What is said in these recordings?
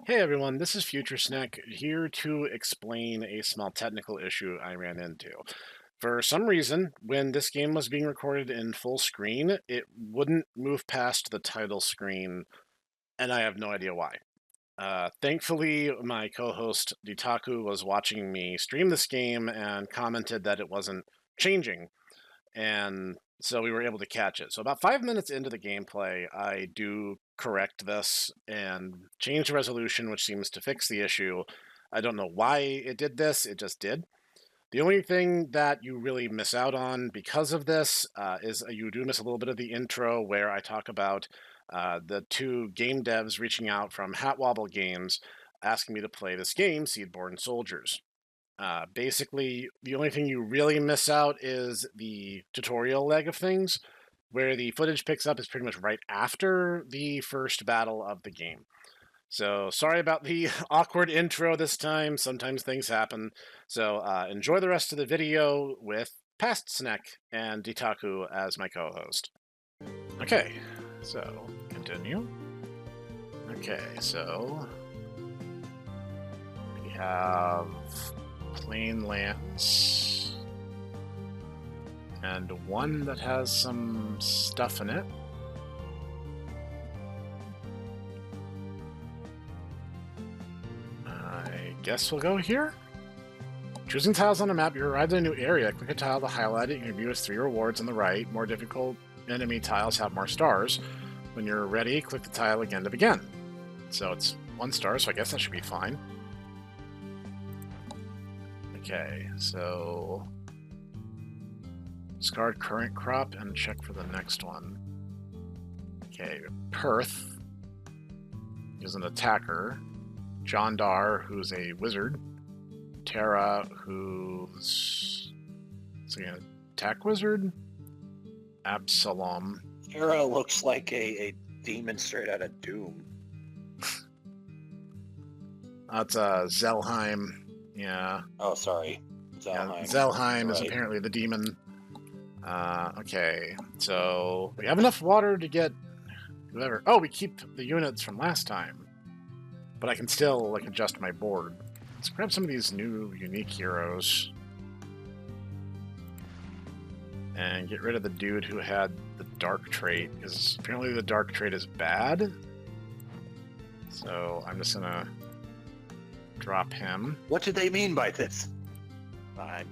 Hey everyone, this is Future Snek here to explain a small technical issue I ran into. For some reason, when this game was being recorded in full screen, it wouldn't move past the title screen, and I have no idea why. Thankfully, my co-host Ditaku was watching me stream this game and commented that it wasn't changing, and so we were able to catch it. So about 5 minutes into the gameplay, I do correct this and change the resolution, which seems to fix the issue. I don't know why it did this, it just did. The only thing that you really miss out on because of this is you do miss a little bit of the intro where I talk about the two game devs reaching out from Hat Wobble Games asking me to play this game, Seedborne Soldiers. Basically, the only thing you really miss out is the tutorial leg of things, where the footage picks up is pretty much right after the first battle of the game. So sorry about the awkward intro this time. Sometimes things happen. So enjoy the rest of the video with Past Snek and Ditaku as my co-host. Okay, so continue. Okay, so we have plain lands and one that has some stuff in it. I guess we'll go here. Choosing tiles on a map, you arrive in a new area. Click a tile to highlight it. You can view its 3 rewards on the right. More difficult enemy tiles have more stars. When you're ready, click the tile again to begin. So it's 1 star, so I guess that should be fine. Okay, so discard current crop and check for the next one. Okay, Perth is an attacker. John Dar, who's a wizard. Terra, who's an attack wizard. Absalom. Terra looks like a demon straight out of Doom. That's Zelheim. Yeah. Oh, sorry. Zelheim. Yeah, Zelheim is right. apparently the demon. Okay, so we have enough water to get whoever. Oh, we keep the units from last time, but I can still adjust my board. Let's grab some of these new unique heroes and get rid of the dude who had the dark trait, because apparently the dark trait is bad. So I'm just gonna drop him. What did they mean by this? I'm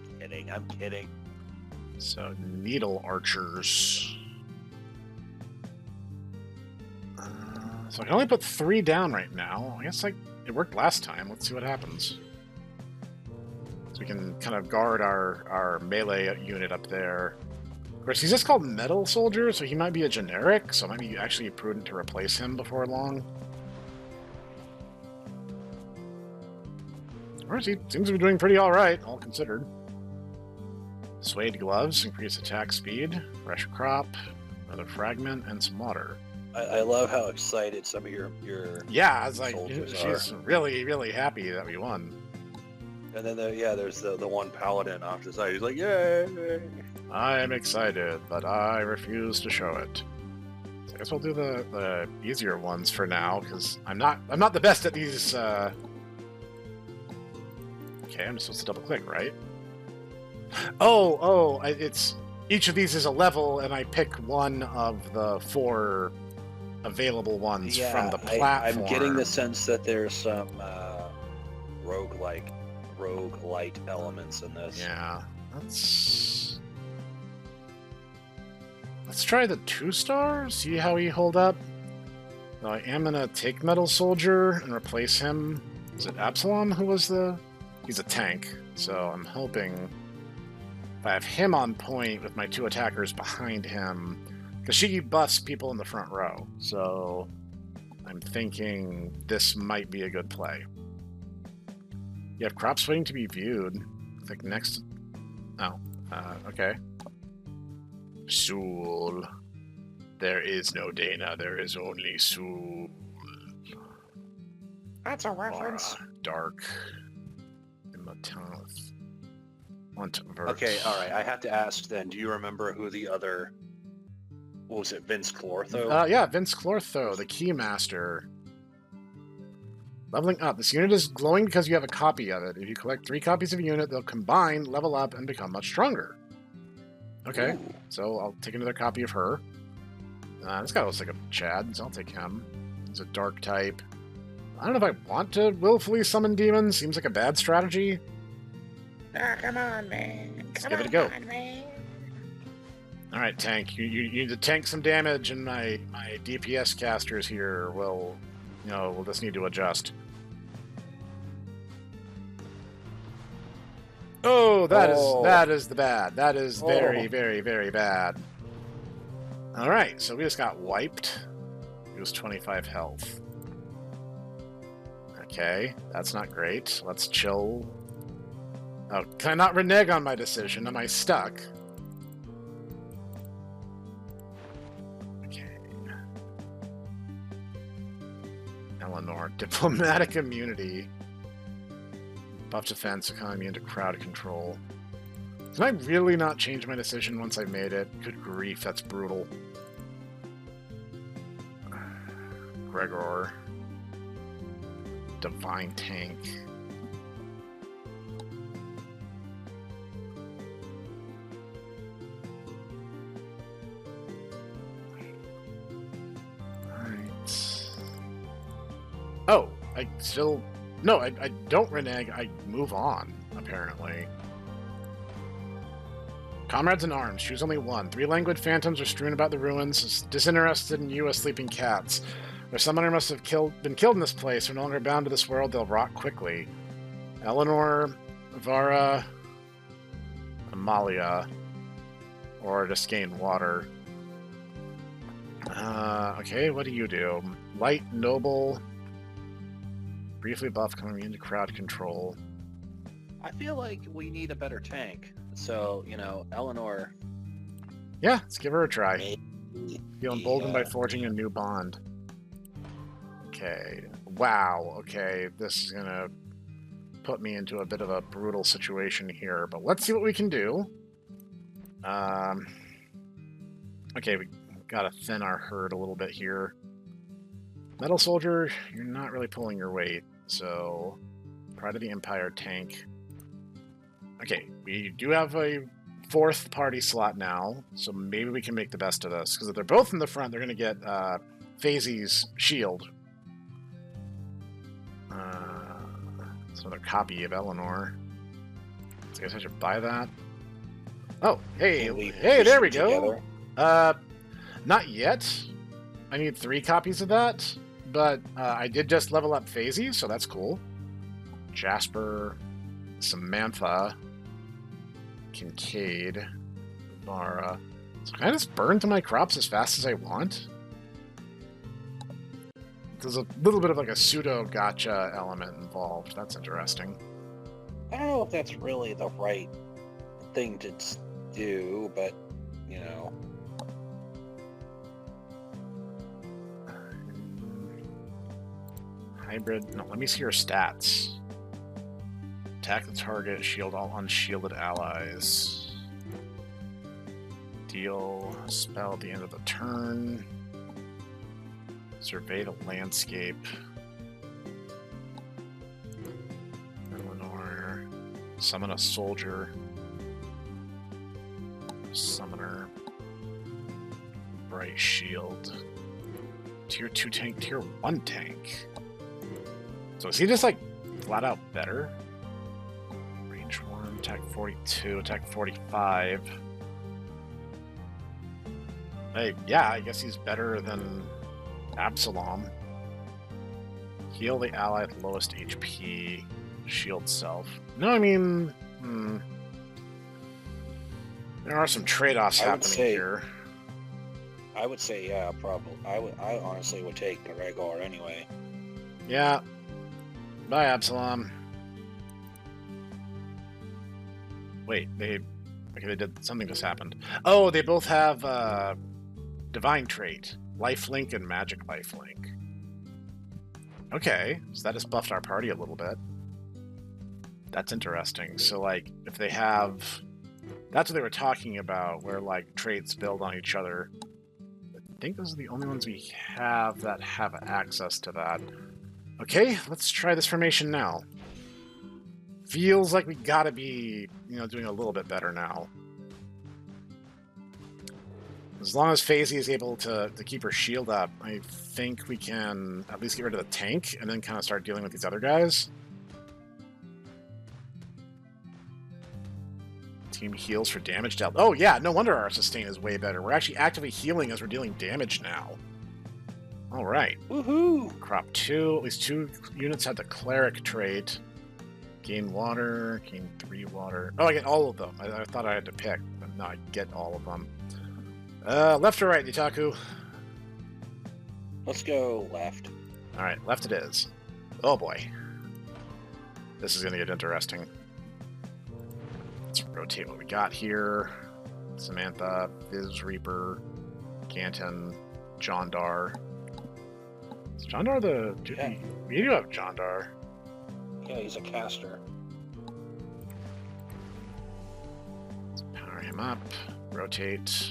kidding. So needle archers. So I can only put 3 down right now. I guess it worked last time. Let's see what happens. So we can kind of guard our melee unit up there. Of course, he's just called Metal Soldier, so he might be a generic, so it might be actually prudent to replace him before long. Of course, he seems to be doing pretty alright, all considered. Suede gloves, increase attack speed, fresh crop, another fragment, and some water. I love how excited some of your yeah, I was like, soldiers she's are. really, really happy that we won. And then there's the one paladin off to the side. He's like, yay! I am excited, but I refuse to show it. So I guess we'll do the easier ones for now, because I'm not the best at these. Okay, I'm supposed to double click, right? It's each of these is a level, and I pick one of the 4 available ones from the platform. I'm getting the sense that there's some roguelite elements in this. Yeah, let's try the 2 stars. See how he hold up. So I am gonna take Metal Soldier and replace him. Is it Absalom who was He's a tank, so I'm hoping if I have him on point with my 2 attackers behind him, because she buffs people in the front row, so I'm thinking this might be a good play. You have crops waiting to be viewed. I think next... Oh, okay. Soul. There is no Dana, there is only Soul. That's a reference. Dark. In the mouth. Okay, alright, I have to ask then, do you remember who the other... What was it, Vince Clortho? Yeah, Vince Clortho, the Keymaster. Leveling up. This unit is glowing because you have a copy of it. If you collect 3 copies of a unit, they'll combine, level up, and become much stronger. Okay, Ooh. so I'll take another copy of her. This guy looks like a Chad, so I'll take him. He's a dark type. I don't know if I want to willfully summon demons. Seems like a bad strategy. Oh, come on, man. Let's give it a go. Alright, tank. You need to tank some damage, and my DPS casters here will just need to adjust. Oh, that is the bad. That is very, very, very bad. Alright, so we just got wiped. He was 25 health. Okay, that's not great. Let's chill. Oh, can I not renege on my decision? Am I stuck? Okay. Eleanor, diplomatic immunity. Buff defense, economy into crowd control. Can I really not change my decision once I made it? Good grief, that's brutal. Gregor. Divine tank. Alright. Oh, I still... No, I don't renege, I move on, apparently. Comrades in arms, choose only one. 3 languid phantoms are strewn about the ruins, disinterested in you as sleeping cats. Their summoner must have been killed in this place, are no longer bound to this world, they'll rot quickly. Eleanor, Vara, Amalia, or just gain water. Okay, what do you do? Light, noble, briefly buff coming into crowd control. I feel like we need a better tank. So, Eleanor... Yeah, let's give her a try. Feel emboldened by forging a new bond. Okay. Wow. Okay, this is gonna put me into a bit of a brutal situation here, but let's see what we can do. Okay, we gotta thin our herd a little bit here. Metal Soldier, you're not really pulling your weight, so... Pride of the Empire tank. Okay, we do have a 4th party slot now, so maybe we can make the best of this, because if they're both in the front, they're gonna get Phaisy's shield. It's another copy of Eleanor. So I guess I should buy that. Oh, hey, there we go. Not yet. I need 3 copies of that, but I did just level up Phaisy, so that's cool. Jasper, Samantha, Kincaid, Vara. So can I just burn to my crops as fast as I want? There's a little bit of like a pseudo gotcha element involved. That's interesting. I don't know if that's really the right thing to do, but, Hybrid. No, let me see your stats. Attack the target, shield all unshielded allies. Deal spell at the end of the turn. Survey the landscape. Eleanor. Summon a soldier. Summoner. Bright shield. Tier 2 tank, Tier 1 tank. So is he just like flat out better? Range 1, attack 42, attack 45. Hey, yeah, I guess he's better than Absalom. Heal the ally at lowest HP. Shield self. No, I mean... There are some trade-offs happening here. I would say, yeah, probably. I honestly would take the Gregor anyway. Yeah. Bye, Absalom. Wait, they did... Something just happened. Oh, they both have, Divine Trait. Lifelink and Magic Lifelink. Okay, so that just buffed our party a little bit. That's interesting. So, like, if they have... That's what they were talking about, where, like, traits build on each other. I think those are the only ones we have that have access to that. Okay, let's try this formation now. Feels like we gotta be, doing a little bit better now. As long as Phaisy is able to keep her shield up, I think we can at least get rid of the tank and then kind of start dealing with these other guys. Team heals for damage dealt. Oh yeah, no wonder our sustain is way better. We're actually actively healing as we're dealing damage now. All right. Woohoo! Crop 2. At least 2 units had the cleric trait. Gain water. Gain 3 water. Oh, I get all of them. I thought I had to pick, but no, I get all of them. Left or right, Itaku? Let's go left. All right, left it is. Oh boy. This is going to get interesting. Let's rotate what we got here. Samantha, Viz Reaper, Canton, Jondar. Is Jondar the... Yeah. We do have Jondar. Yeah, he's a caster. Let's power him up. Rotate.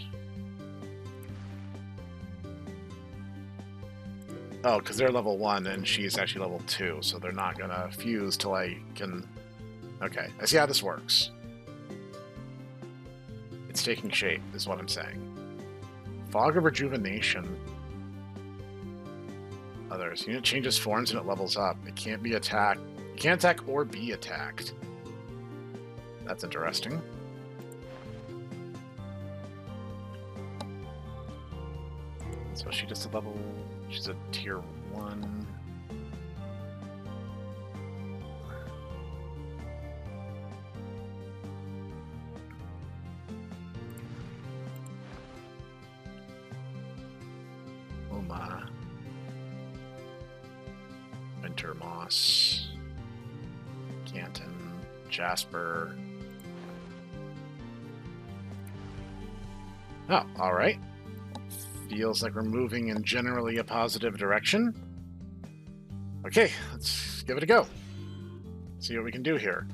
Oh, because they're level 1 and she's actually level 2, so they're not going to fuse till I can... Okay, I see how this works. It's taking shape, is what I'm saying. Fog of Rejuvenation. Others. Unit changes forms and it levels up. It can't be attacked. It can't attack or be attacked. That's interesting. So she just a level... She's a tier 1. Uma. Winter Moss. Canton. Jasper. Oh, alright. Feels like we're moving in generally a positive direction. Okay, let's give it a go. See what we can do here.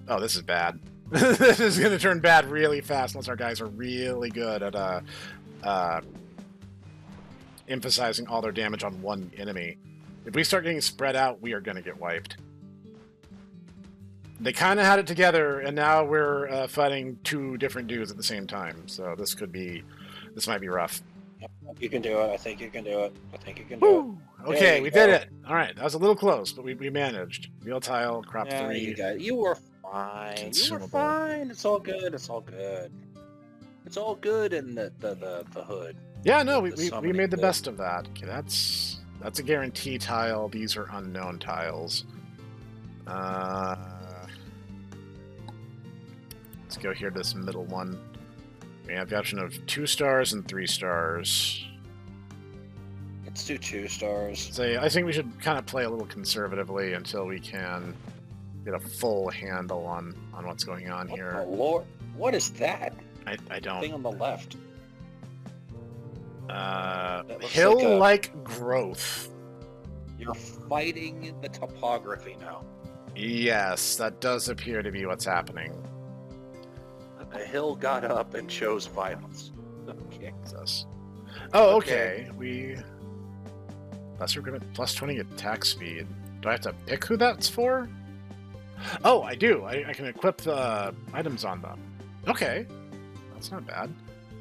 Oh, this is bad. This is going to turn bad really fast unless our guys are really good at emphasizing all their damage on one enemy. If we start getting spread out, we are going to get wiped. They kind of had it together, and now we're fighting 2 different dudes at the same time. So this might be rough. You can do it. I think you can do it. I think you can do it. Okay, we did it. All right, that was a little close, but we managed. Real tile, crop 3. You were fine. Consumable. You were fine. It's all good. It's all good. It's all good in the hood. Yeah, no, we made the best of that. Okay, that's a guarantee tile. These are unknown tiles. Let's go here to this middle one. We have the option of 2 stars and 3 stars. Let's do 2 stars. So I think we should kind of play a little conservatively until we can get a full handle on what's going on here. Oh Lord, what is that? I don't. Thing on the left. Hill-like growth. You're fighting the topography now. Yes, that does appear to be what's happening. The hill got up and chose violence. Okay. Oh, okay. We... Lesser equipment, plus 20 attack speed. Do I have to pick who that's for? Oh, I do. I can equip the items on them. Okay. That's not bad.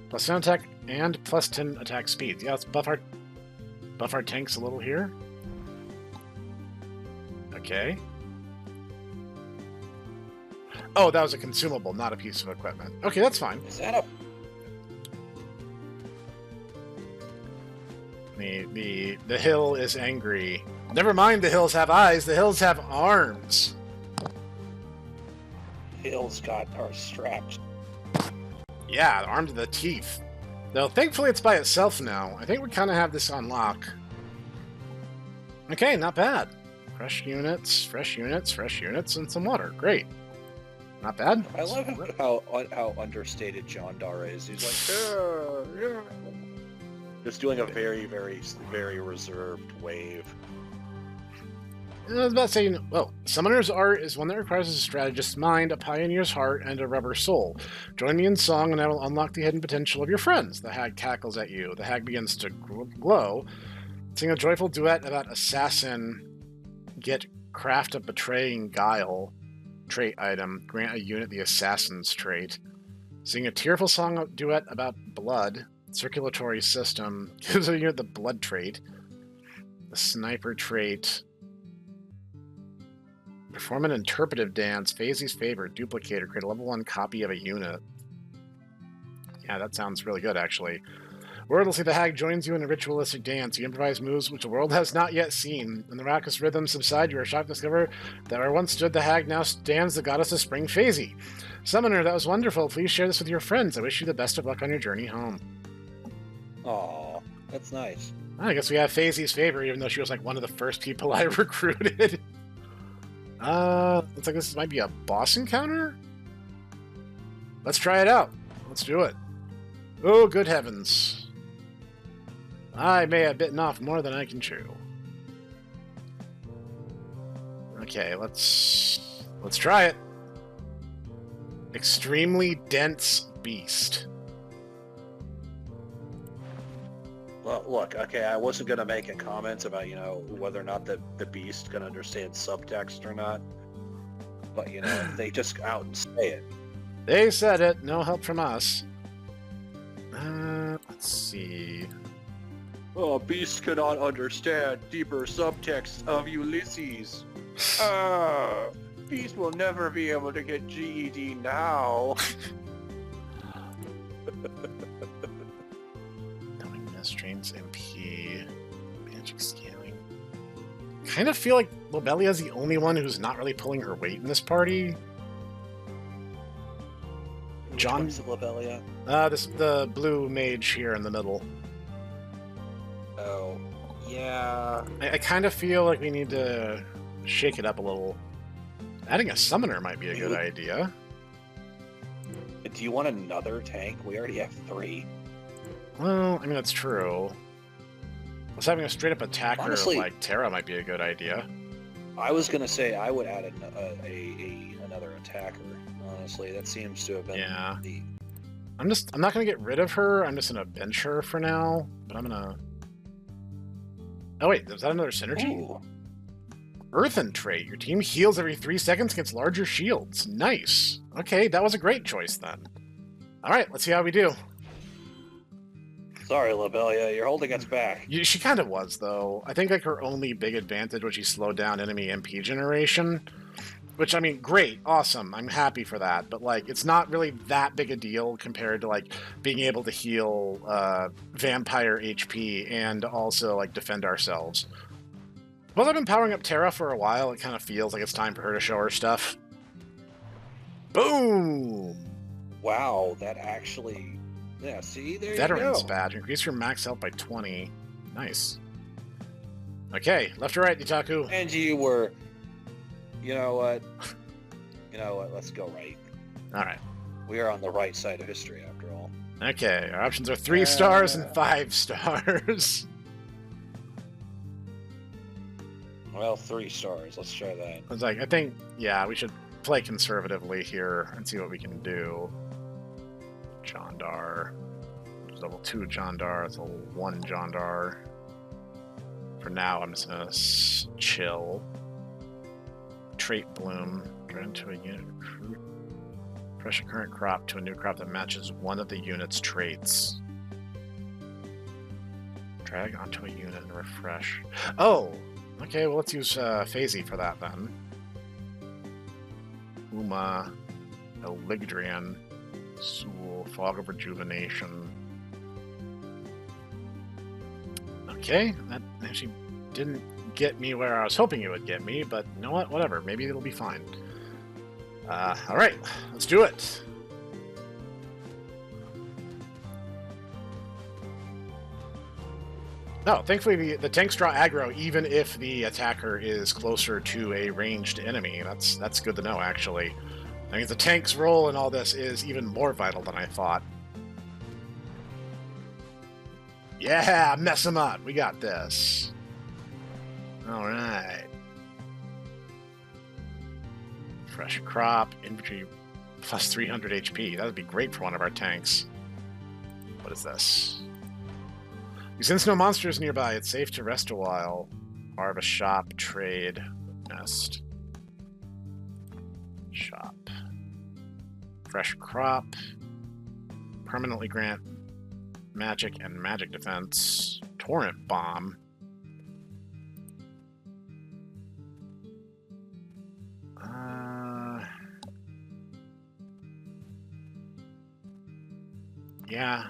Plus 10 attack and plus 10 attack speed. Yeah, let's buff our tanks a little here. Okay. Oh, that was a consumable, not a piece of equipment. Okay, that's fine. Is that a... The hill is angry. Never mind, the hills have eyes. The hills have arms. Hill's got our straps. Yeah, armed to the teeth. Though, thankfully it's by itself now. I think we kind of have this on lock. Okay, not bad. Fresh units, and some water. Great. Not bad. I love how understated Jondar is. He's like, yeah. Just doing a very, very, very reserved wave. I was about to say, well, Summoner's Art is one that requires a strategist's mind, a pioneer's heart, and a rubber soul. Join me in song and I will unlock the hidden potential of your friends. The hag cackles at you. The hag begins to glow. Sing a joyful duet about assassin get craft a betraying guile trait item. Grant a unit the assassin's trait. Sing a tearful song duet about blood. Circulatory system gives a unit the blood trait. The sniper trait. Perform an interpretive dance. Phaisy's favorite. Duplicator. Create a level 1 copy of a unit. Yeah, that sounds really good, actually. Wordlessly, the hag joins you in a ritualistic dance. You improvise moves which the world has not yet seen. When the raucous rhythms subside, you are shocked to discover that where once stood the hag, now stands the goddess of spring, Phaisy. Summoner, that was wonderful. Please share this with your friends. I wish you the best of luck on your journey home. Aw, that's nice. I guess we have Phaisy's favor, even though she was like one of the first people I recruited. Looks like this might be a boss encounter? Let's try it out. Let's do it. Oh, good heavens. I may have bitten off more than I can chew. Okay, let's try it. Extremely dense beast. Well, look, okay, I wasn't going to make a comment about, you know, whether or not the beast can understand subtext or not. But, you know, they just out and say it. They said it. No help from us. Let's see. Oh, beast cannot understand deeper subtext of Ulysses. Beast will never be able to get GED now. Knowing strains MP. Magic scaling. Kind of feel like Lobelia's the only one who's not really pulling her weight in this party. John? Which one's Lobelia? The blue mage here in the middle. Oh, yeah. I kind of feel like we need to shake it up a little. Adding a summoner might be a good idea. Do you want another tank? We already have 3. Well, I mean, that's true. Plus, having a straight-up attacker Honestly, like Terra might be a good idea. I was going to say I would add another attacker. Honestly, that seems to have been the... I'm not going to get rid of her. I'm just going to bench her for now. But I'm going to... Oh, wait. Was that another synergy? Ooh. Earthen trait. Your team heals every 3 seconds against larger shields. Nice. Okay, that was a great choice then. All right, let's see how we do. Sorry, Lobelia. You're holding us back. She kind of was, though. I think like her only big advantage was she slowed down enemy MP generation. Which, I mean, great, awesome, I'm happy for that, but, like, it's not really that big a deal compared to, like, being able to heal vampire HP and also, like, defend ourselves. Well, I've been powering up Terra for a while, it kind of feels like it's time for her to show her stuff. Boom! Wow, that actually... Yeah, see, there Veteran's you go. badge, increase your max health by 20. Nice. Okay, left or right, Itaku? And you were... You know what? You know what? Let's go right. All right. We are on the right side of history, after all. Okay, our options are 3 stars and 5 stars. Well, 3 stars. Let's try that. I was like, I think, yeah, we should play conservatively here and see what we can do. Jondar. Level 2 Jondar. It's level 1 Jondar. For now, I'm just gonna chill. Trait bloom. Turn into a unit recruit. Refresh a current crop to a new crop that matches one of the unit's traits. Drag onto a unit and refresh. Oh! Okay, well let's use Phaisy for that then. Uma, Eligdrian, Soul, Fog of Rejuvenation. Okay, that actually didn't get me where I was hoping it would get me, but you know what? Whatever. Maybe it'll be fine. Alright, let's do it. No, thankfully the tanks draw aggro even if the attacker is closer to a ranged enemy. That's good to know, actually. I mean, the tank's role in all this is even more vital than I thought. Yeah, mess him up. We got this. All right. Fresh crop, infantry plus 300 HP. That would be great for one of our tanks. What is this? Since no monsters nearby, it's safe to rest a while. Carve a shop, trade. nest. Shop. Fresh crop. Permanently grant magic and magic defense. Torrent bomb. Yeah.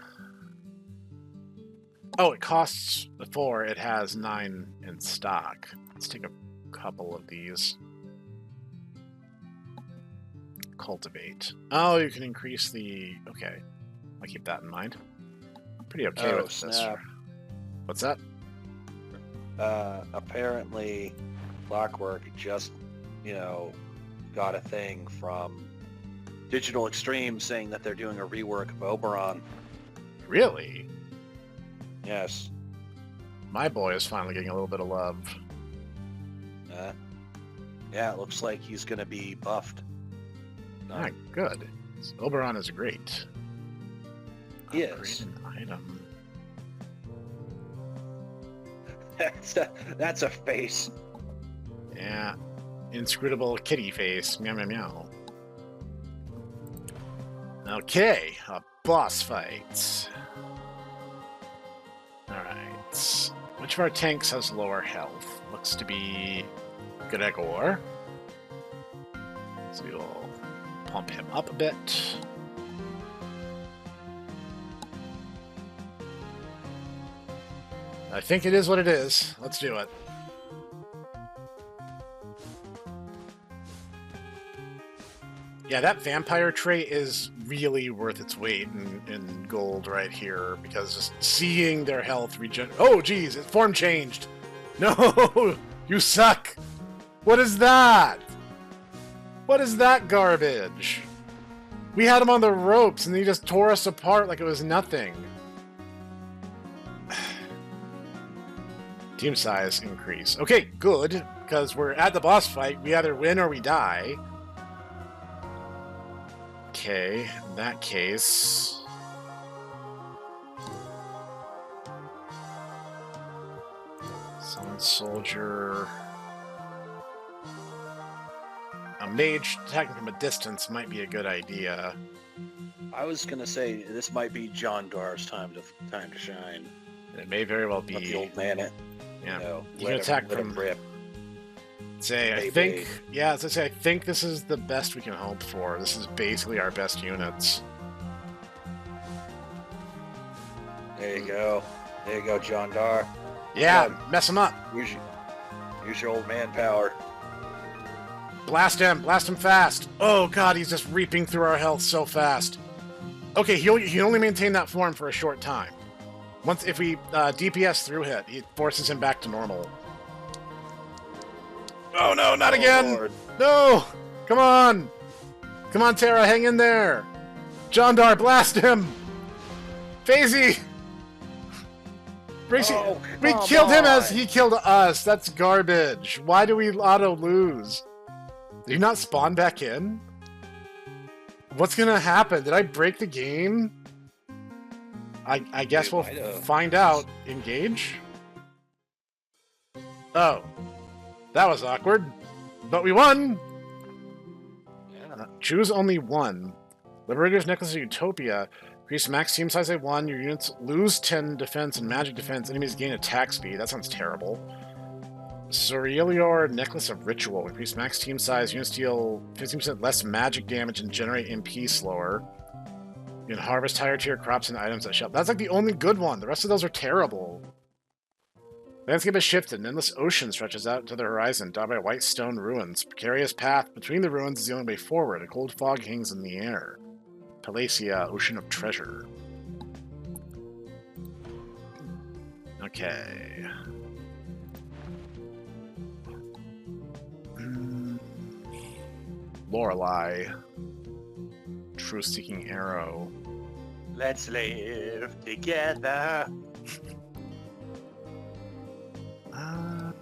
Oh, it costs 4. It has 9 in stock. Let's take a couple of these. Cultivate. Oh, you can increase the... Okay. I'll keep that in mind. I'm pretty okay with this. What's that? Apparently, Clockwork just, got a thing from Digital Extreme saying that they're doing a rework of Oberon. Really? Yes. My boy is finally getting a little bit of love. Yeah, it looks like he's going to be buffed. Ah, good. Oberon is great. He is. An item. That's a face. Yeah. Inscrutable kitty face. Meow, meow, meow. Okay. A boss fight. Alright. Which of our tanks has lower health? Looks to be Gregor. So we'll pump him up a bit. I think it is what it is. Let's do it. Yeah, that vampire trait is really worth its weight in gold right here, because just seeing their health regen... Oh, geez, its form changed! No! You suck! What is that? What is that garbage? We had him on the ropes, and he just tore us apart like it was nothing. Team size increase. Okay, good, because we're at the boss fight. We either win or we die. Okay, in that case... Summon soldier... A mage attacking from a distance might be a good idea. I was gonna say this might be John Dar's time to shine. It may very well be. Let the old man Yeah, you can attack from. Rip. Say, I think. Yeah, as I say, I think this is the best we can hope for. This is basically our best units. There you go. There you go, John Dar. Yeah, mess him up. Use your old man power. Blast him fast. Oh god, he's just reaping through our health so fast. Okay, he only maintain that form for a short time. If we DPS through hit, it forces him back to normal. Oh no, not again! Lord. No! Come on! Come on, Terra, hang in there! John Dar, blast him! Phaisy! We killed him as he killed us! That's garbage! Why do we auto-lose? Did he not spawn back in? What's gonna happen? Did I break the game? I guess we'll find out. Engage? Oh. That was awkward. But we won! Yeah. Choose only one. Liberator's Necklace of Utopia. Increase max team size by 1. Your units lose 10 defense and magic defense. Enemies gain attack speed. That sounds terrible. Sorelior Necklace of Ritual. Increase max team size. Units deal 15% less magic damage and generate MP slower. You can harvest higher tier crops and items that shell. That's like the only good one. The rest of those are terrible. Landscape has shifted. An endless ocean stretches out to the horizon, dotted by white stone ruins. Precarious path between the ruins is the only way forward. A cold fog hangs in the air. Palacia, Ocean of Treasure. Okay. Lorelei. Truth-seeking arrow. Let's live together.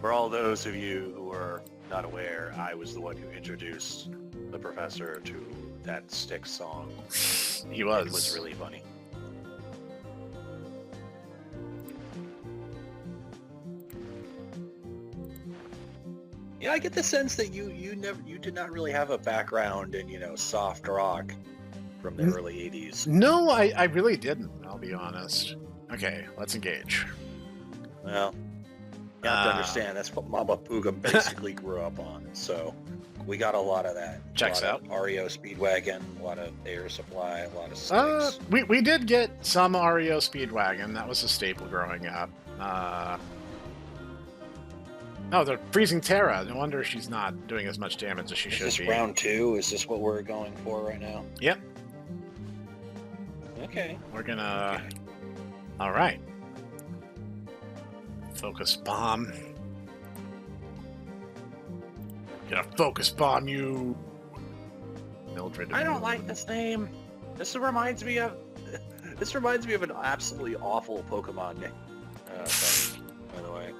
For all those of you who are not aware, I was the one who introduced the professor to that Styx song. He was. It was really funny. Yeah, I get the sense that you did not really have a background in, soft rock from the early 80s. No, I really didn't, I'll be honest. Okay, let's engage. Well, you have to understand, that's what Mama Pooga basically grew up on, so we got a lot of that. Checks out. REO Speedwagon, a lot of Air Supply, a lot of Sticks. We did get some REO Speedwagon. That was a staple growing up. Oh, they're freezing Terra. No wonder she's not doing as much damage as she should be. Is this round 2? Is this what we're going for right now? Yep. Okay. We're gonna... Okay. All right. Focus bomb. Gonna focus bomb you, Mildred. I don't like this name. This reminds me of an absolutely awful Pokemon name. By the way.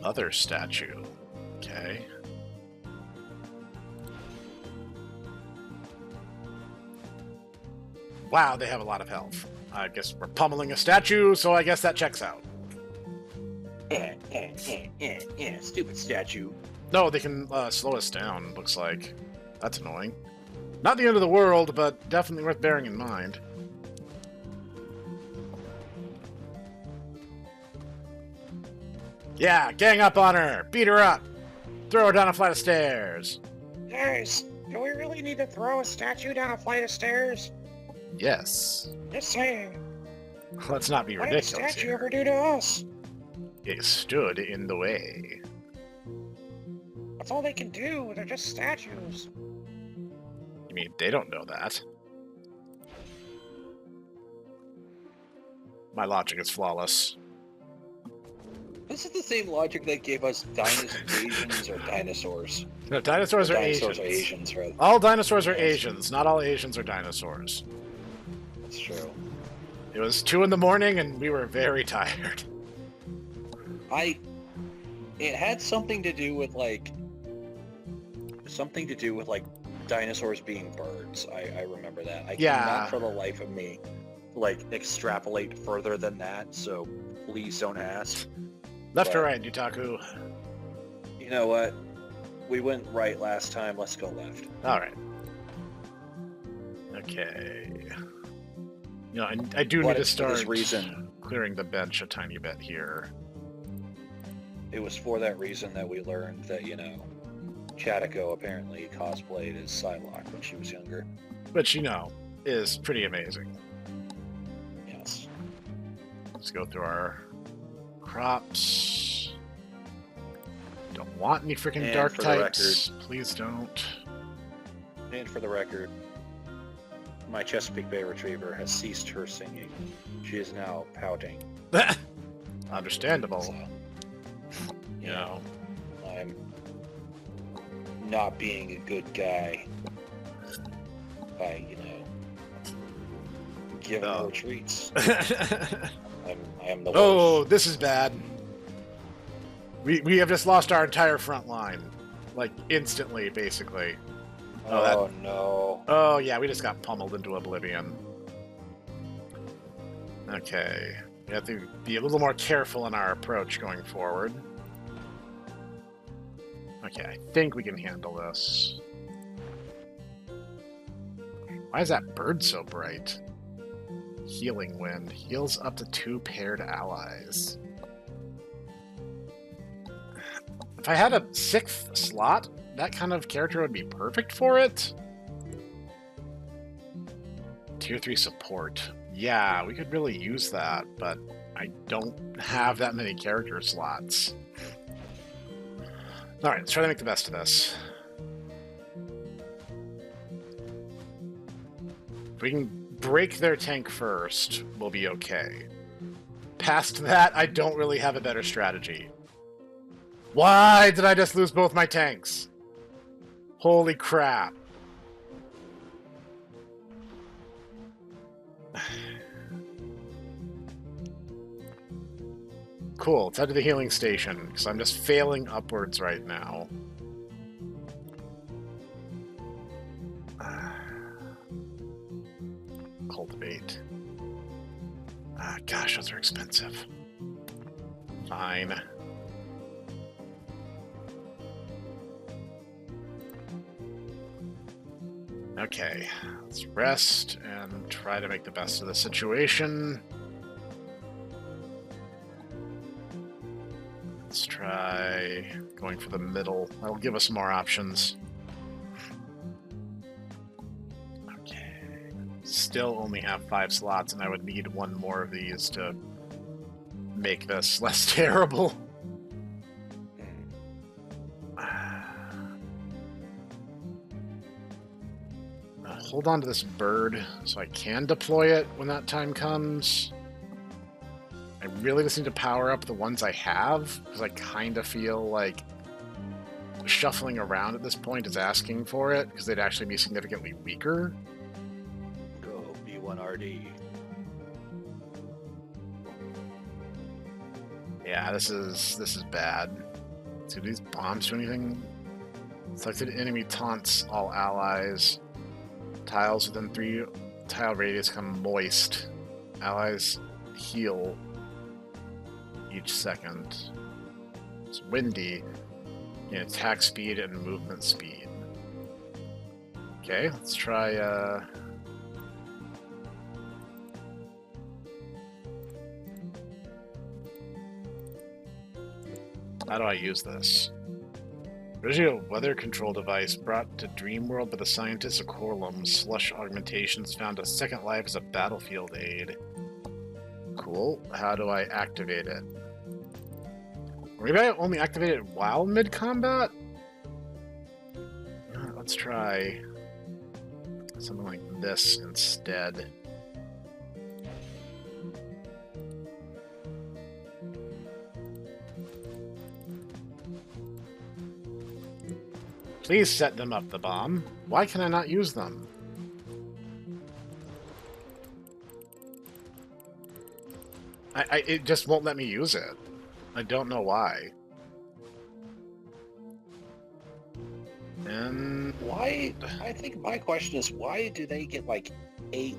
Other statue. Okay. Wow, they have a lot of health. I guess we're pummeling a statue, so I guess that checks out. Stupid statue. No, they can slow us down, looks like. That's annoying. Not the end of the world, but definitely worth bearing in mind. Yeah, gang up on her! Beat her up! Throw her down a flight of stairs! Guys, do we really need to throw a statue down a flight of stairs? Yes. Just saying. Let's not be ridiculous. What did the statue ever do to us? It stood in the way. That's all they can do. They're just statues. You mean they don't know that? My logic is flawless. This is the same logic that gave us Asians or dinosaurs. No, dinosaurs are Asians. Dinosaurs are Asians, right? All dinosaurs are Asians. Not all Asians are dinosaurs. That's true. It was 2 in the morning and we were very tired. It had something to do with dinosaurs being birds. I remember that. I cannot for the life of me extrapolate further than that, so please don't ask. Left or right, Dutaku? You know what? We went right last time, let's go left. Alright. Okay. You know, I do need to start clearing the bench a tiny bit here. It was for that reason that we learned that, Chatiko apparently cosplayed as Psylocke when she was younger. Which, is pretty amazing. Yes. Let's go through our crops. Don't want any freaking dark types. Please don't. And for the record, my Chesapeake Bay Retriever has ceased her singing. She is now pouting. Understandable. So, I'm not being a good guy by, giving her treats. I am the worst. Oh, this is bad. We have just lost our entire front line. Instantly, basically. No. Oh, yeah, we just got pummeled into oblivion. Okay. We have to be a little more careful in our approach going forward. Okay, I think we can handle this. Why is that bird so bright? Healing Wind. Heals up to 2 paired allies. If I had a 6th slot, that kind of character would be perfect for it. Tier 3 support. Yeah, we could really use that, but I don't have that many character slots. Alright, let's try to make the best of this. If we can break their tank first, we'll be okay. Past that, I don't really have a better strategy. Why did I just lose both my tanks? Holy crap. Cool, let's head to the healing station, because I'm just failing upwards right now. Cultivate. Gosh, those are expensive. Fine. Okay, let's rest and try to make the best of the situation. Let's try going for the middle. That'll give us more options. Okay. Still only have 5 slots, and I would need 1 more of these to make this less terrible. Hold on to this bird so I can deploy it when that time comes. I really just need to power up the ones I have, because I kind of feel like shuffling around at this point is asking for it, because they'd actually be significantly weaker. Go B1RD. Yeah, this is bad. Do these bombs do anything? Selected enemy taunts all allies. Tiles within 3 tile radius become moist. Allies heal each second. It's windy. Attack speed and movement speed. Okay, let's try how do I use this? Original weather control device brought to Dreamworld by the scientists of Corlum. Slush augmentations found a second life as a battlefield aid. Cool. How do I activate it? Or maybe I only activate it while mid-combat? Let's try something like this instead. Please set them up, the bomb. Why can I not use them? It just won't let me use it. I don't know why. And why? I think my question is, why do they get like 8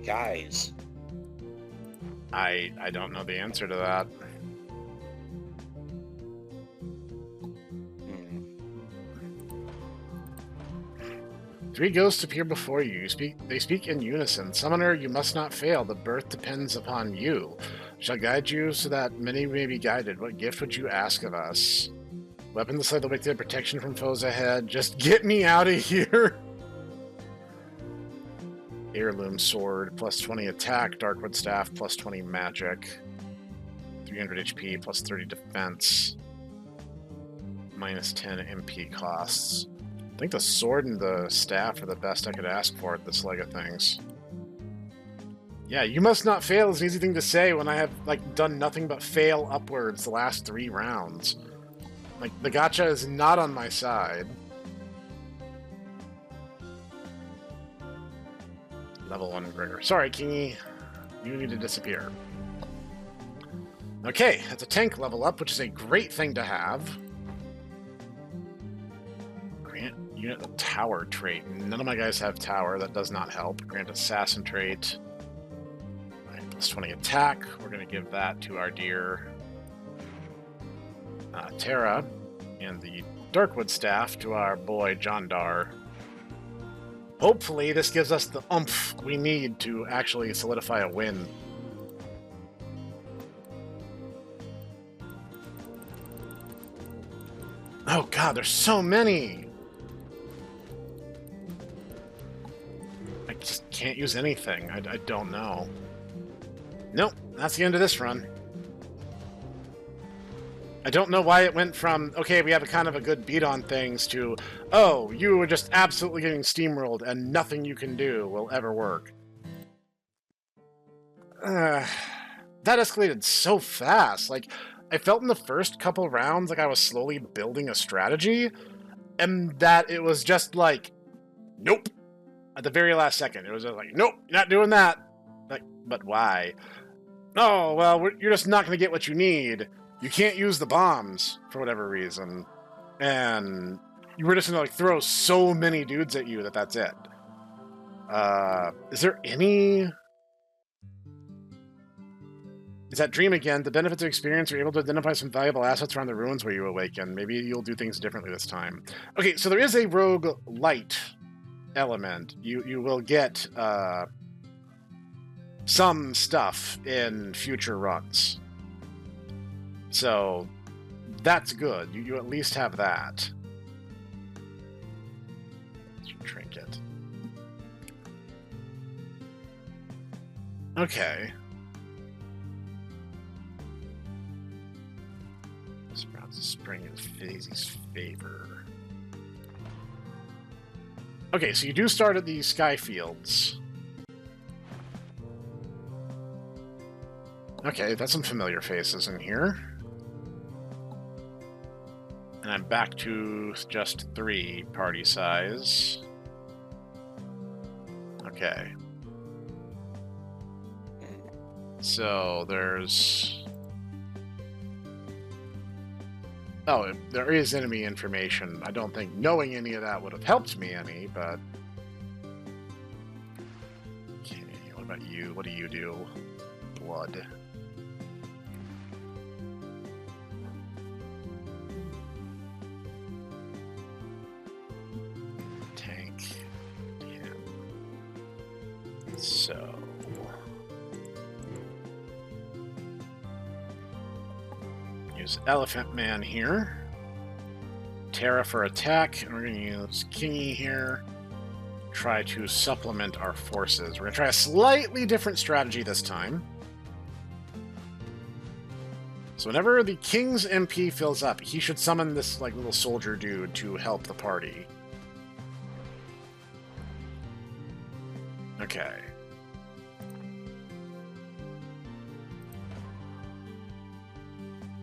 guys? I don't know the answer to that. 3 ghosts appear before you. They speak in unison. Summoner, you must not fail. The birth depends upon you. Shall guide you so that many may be guided. What gift would you ask of us? Weapon to slay the wicked, protection from foes ahead. Just get me out of here! Heirloom sword, plus 20 attack. Darkwood staff, plus 20 magic. 300 HP, plus 30 defense. Minus 10 MP costs. I think the sword and the staff are the best I could ask for at this leg of things. Yeah, you must not fail is an easy thing to say when I have, like, done nothing but fail upwards the last 3 rounds. Like, the gacha is not on my side. Level 1 Gregor. Sorry, Kingy. You need to disappear. Okay, that's a tank level up, which is a great thing to have. Grant unit the tower trait. None of my guys have tower. That does not help. Grant assassin trait. Plus 20 attack. We're going to give that to our dear Terra. And the Darkwood staff to our boy Jondar. Hopefully this gives us the oomph we need to actually solidify a win. Oh god, there's so many! I just can't use anything. I don't know. Nope, that's the end of this run. I don't know why it went from, okay, we have a kind of a good beat on things, to, oh, you were just absolutely getting steamrolled and nothing you can do will ever work. That escalated so fast. Like, I felt in the first couple rounds like I was slowly building a strategy, and that it was just like, nope. At the very last second, it was just like, nope, you're not doing that. Like, but why? Oh, well, you're just not going to get what you need. You can't use the bombs for whatever reason, and you were just gonna like throw so many dudes at you that's it. Is there any? Is that dream again? The benefits of experience, you're able to identify some valuable assets around the ruins where you awaken. Maybe you'll do things differently this time. Okay, so there is a roguelite element, you will get some stuff in future runs. So that's good. You at least have that. Trinket. Okay. Sprouts of Spring in Phaisy's favor. Okay, so you do start at the Sky Fields. Okay, that's some familiar faces in here. And I'm back to just 3 party size. Okay. So there's... Oh, there is enemy information. I don't think knowing any of that would have helped me any, but... Okay, what about you? What do you do? Blood. Tank. Yeah. So... Use Elephant Man here. Terra for attack, and we're going to use Kingy here. Try to supplement our forces. We're going to try a slightly different strategy this time. So whenever the King's MP fills up, he should summon this like little soldier dude to help the party. Okay.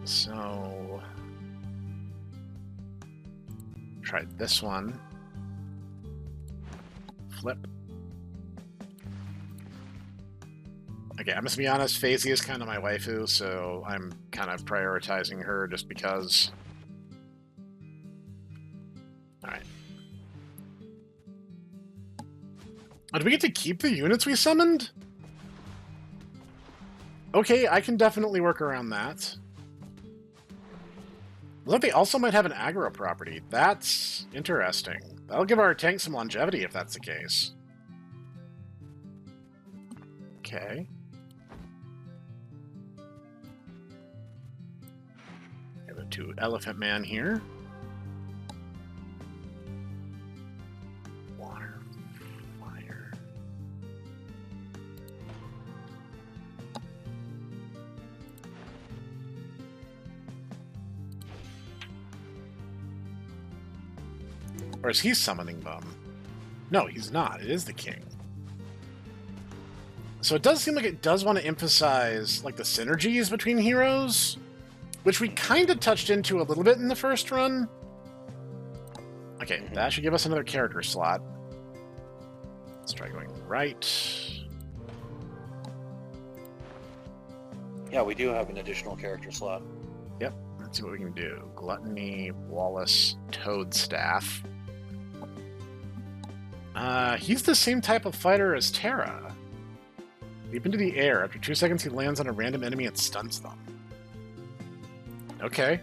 So, try this one. Flip. Okay, I'm just be honest, Phaisy is kind of my waifu, so I'm kind of prioritizing her just because. Alright. Oh, do we get to keep the units we summoned? Okay, I can definitely work around that. Look, they also might have an aggro property. That's interesting. That'll give our tank some longevity if that's the case. Okay. We have a 2 Elephant Man here. Water, fire. Or is he summoning them? No, he's not. It is the king. So it does seem like it does want to emphasize like the synergies between heroes, which we kind of touched into a little bit in the first run. Okay, that should give us another character slot. Let's try going right. Yeah, we do have an additional character slot. Yep, let's see what we can do. Gluttony, Wallace, Toadstaff. He's the same type of fighter as Terra. Leap into the air. After 2 seconds, he lands on a random enemy and stuns them. Okay.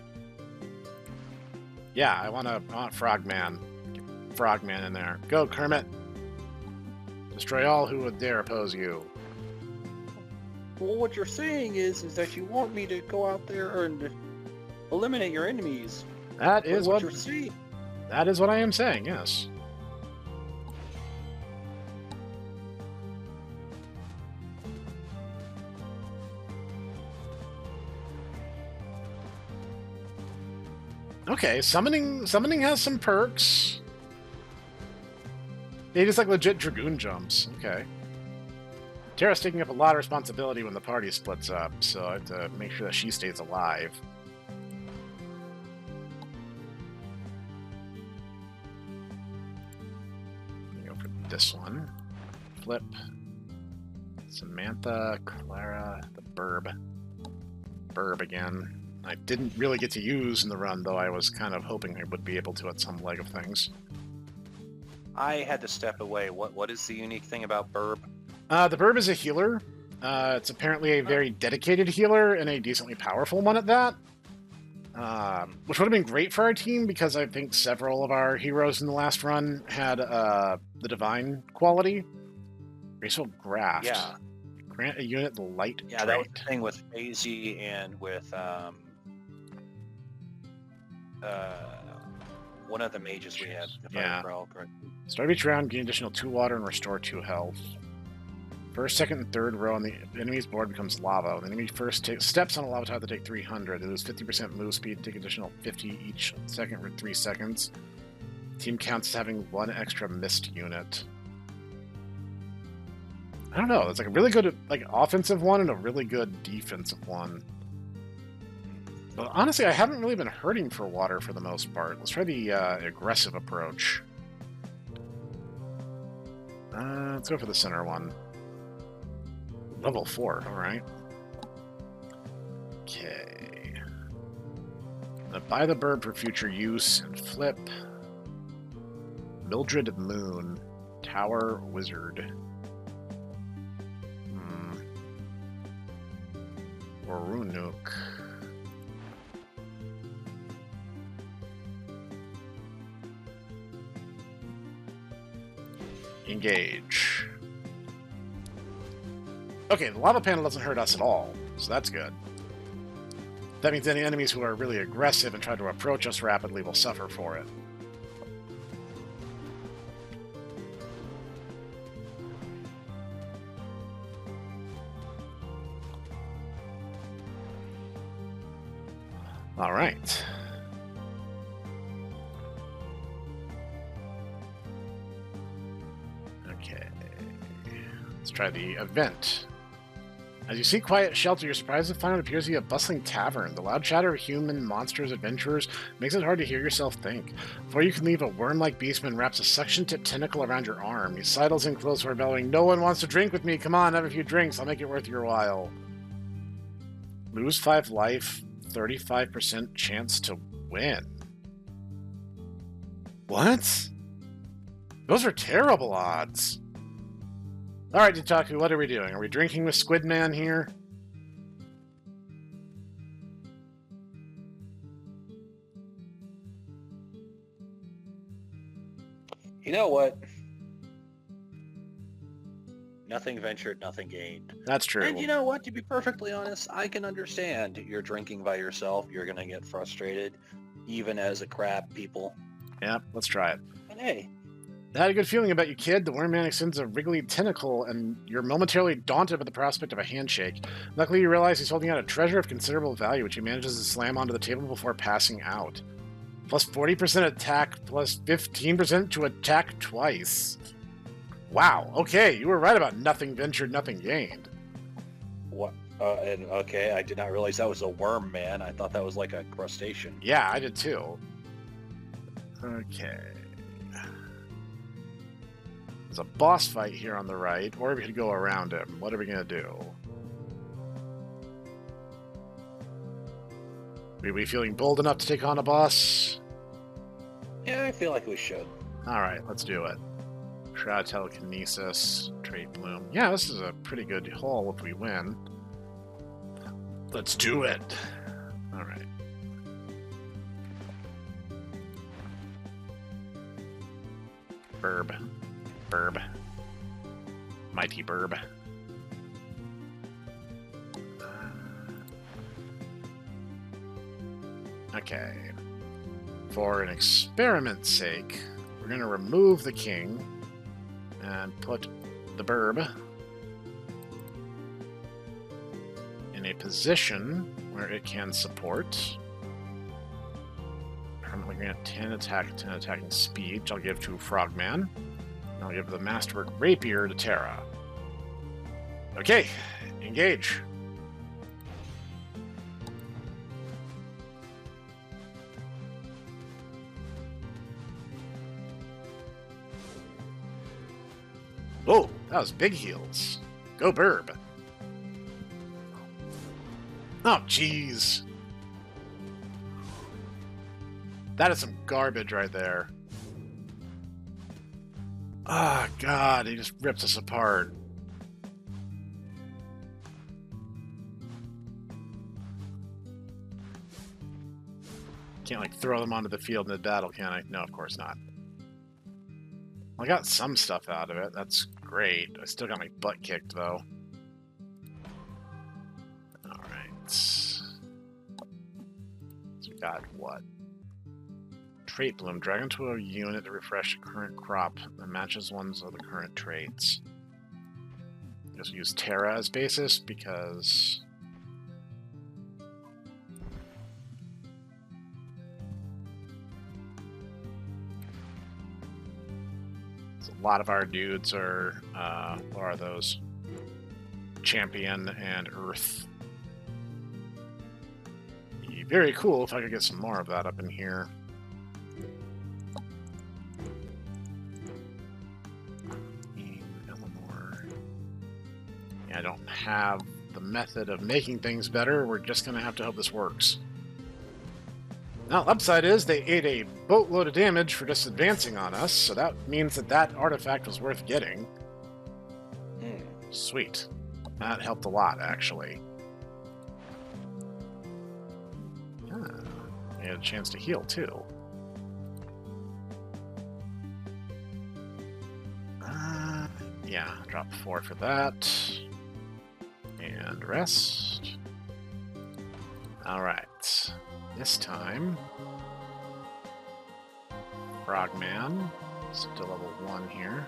Yeah, I want Frogman. Get Frogman in there. Go, Kermit. Destroy all who would dare oppose you. Well, what you're saying is that you want me to go out there and eliminate your enemies. That is what you're saying. That is what I am saying, yes. Okay, summoning has some perks. They just like legit Dragoon jumps. Okay. Terra's taking up a lot of responsibility when the party splits up, so I have to make sure that she stays alive. Go for this one. Flip. Samantha, Clara, the Burb. Burb again. I didn't really get to use in the run, though I was kind of hoping I would be able to at some leg of things. I had to step away. What is the unique thing about Burb? The Burb is a healer. It's apparently a very dedicated healer and a decently powerful one at that. which would have been great for our team because I think several of our heroes in the last run had the divine quality. Graceful Graft. Yeah. Grant a unit the light Yeah, trait. that was the thing with Phaisy and with one of the mages we had, if I recall correctly. Start each round, gain additional 2 water and restore 2 health. First, second, and third row on the enemy's board becomes lava. When the enemy first steps on a lava tile, they take 300. They lose 50% move speed, take additional 50 each second for 3 seconds. Team counts as having 1 extra missed unit. I don't know. It's like a really good offensive one and a really good defensive one. But honestly, I haven't really been hurting for water for the most part. Let's try the aggressive approach. Let's go for the center one. Level 4, alright. Okay. I'm gonna buy the bird for future use and flip. Mildred Moon. Tower Wizard. Or Runuk. Engage. Okay, the lava panel doesn't hurt us at all, so that's good. That means any enemies who are really aggressive and try to approach us rapidly will suffer for it. All right. Okay. Let's try the event. As you seek quiet shelter, you're surprised to find it appears to be a bustling tavern. The loud chatter of human, monsters, adventurers makes it hard to hear yourself think. Before you can leave, a worm-like beastman wraps a suction-tipped tentacle around your arm. He sidles in close, bellowing, "No one wants to drink with me! Come on, have a few drinks. I'll make it worth your while." Lose 5 life, 35% chance to win. What? Those are terrible odds. Alright, Ditaku, what are we doing? Are we drinking with Squidman here? You know what? Nothing ventured, nothing gained. That's true. And you know what? To be perfectly honest, I can understand you're drinking by yourself. You're going to get frustrated, even as a crab people. Yeah, let's try it. And hey, I had a good feeling about you, kid. The worm man extends a wriggly tentacle, and you're momentarily daunted by the prospect of a handshake. Luckily, you realize he's holding out a treasure of considerable value, which he manages to slam onto the table before passing out. Plus 40% attack, plus 15% to attack twice. Wow, okay, you were right about nothing ventured, nothing gained. what? And okay, I did not realize that was a worm man. I thought that was like a crustacean. Yeah, I did too. Okay. There's a boss fight here on the right, or we could go around him. What are we going to do? Are we feeling bold enough to take on a boss? Yeah, I feel like we should. Alright, let's do it. Shroud Telekinesis, Trait Bloom. Yeah, this is a pretty good haul if we win. Let's do it. Alright. Burb. Burb. Mighty Burb. Okay. For an experiment's sake, we're going to remove the king and put the Burb in a position where it can support. Permanently grant 10 attack, 10 attacking speed, which I'll give to Frogman. I'll give the Masterwork Rapier to Terra. Okay, engage. Whoa, that was big heals. Go Burb. Oh, jeez. That is some garbage right there. Ah, oh, God, he just rips us apart. Can't, like, throw them onto the field mid-battle, can I? No, of course not. I got some stuff out of it. That's great. I still got my butt kicked, though. Alright. So we got what? Trait bloom. Drag into a unit to refresh the current crop that matches one's of the current traits. Just use Terra as basis because... a lot of our dudes are, what are those? Champion and Earth. Be very cool if I could get some more of that up in here. I don't have the method of making things better. We're just going to have to hope this works. Now, the upside is they ate a boatload of damage for just advancing on us, so that means that that artifact was worth getting. Sweet. That helped a lot, actually. We had a chance to heal, too. Yeah, drop 4 for that. And rest. Alright. This time... Frogman. Still level 1 here.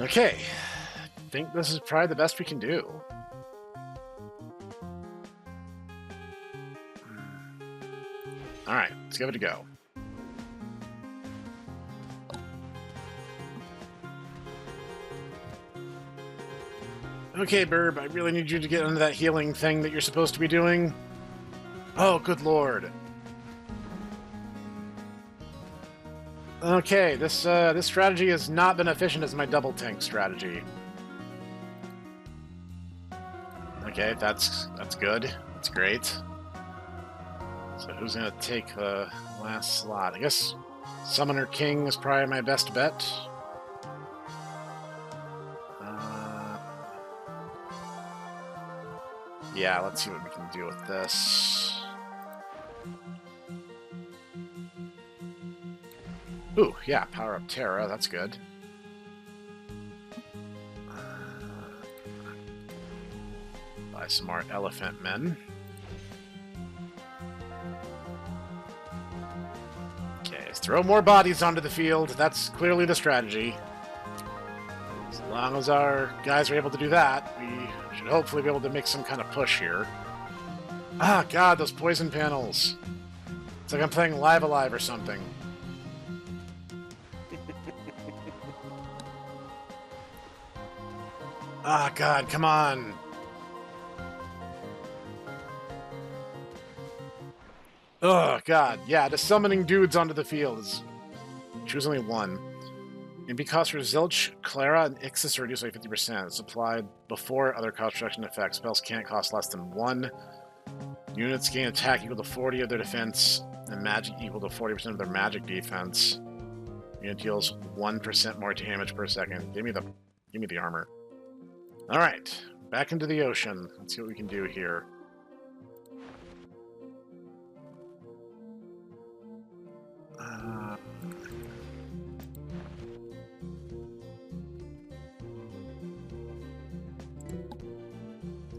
Okay. I think this is probably the best we can do. Alright, let's give it a go. Okay, Burb, I really need you to get into that healing thing that you're supposed to be doing. Oh, good lord. Okay, this strategy has not been efficient as my double tank strategy. Okay, that's good. That's great. So who's gonna take the last slot? I guess Summoner King is probably my best bet. Yeah, let's see what we can do with this. Ooh, yeah, power up Terra, that's good. Buy some more elephant men. Okay, let's throw more bodies onto the field. That's clearly the strategy. As long as our guys are able to do that, we should hopefully be able to make some kind of push here. Ah, God, those poison panels. It's like I'm playing Live Alive or something. Ah, God, come on. Oh, God, yeah, just summoning dudes onto the field is... Choose only one. And because for Zilch, Clara, and Ixis are reduced by 50%. It's applied before other cost reduction effects. Spells can't cost less than 1. Units gain attack equal to 40 of their defense, and magic equal to 40% of their magic defense. Unit deals 1% more damage per second. Give me the armor. Alright, back into the ocean. Let's see what we can do here.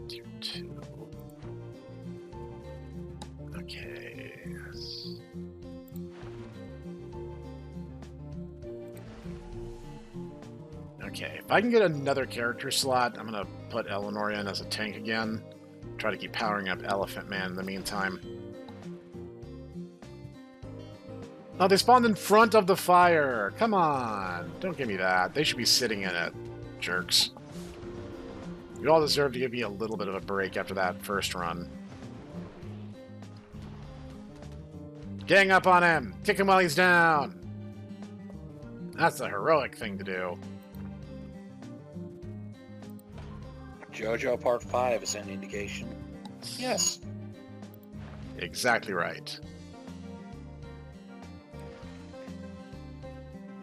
Tier 2. Okay. Okay, if I can get another character slot, I'm gonna put Eleanor in as a tank again. Try to keep powering up Elephant Man in the meantime. Oh, they spawned in front of the fire! Come on! Don't give me that. They should be sitting in it, jerks. You all deserve to give me a little bit of a break after that first run. Gang up on him! Kick him while he's down! That's the heroic thing to do. JoJo Part 5 is an indication. Yes. Exactly right.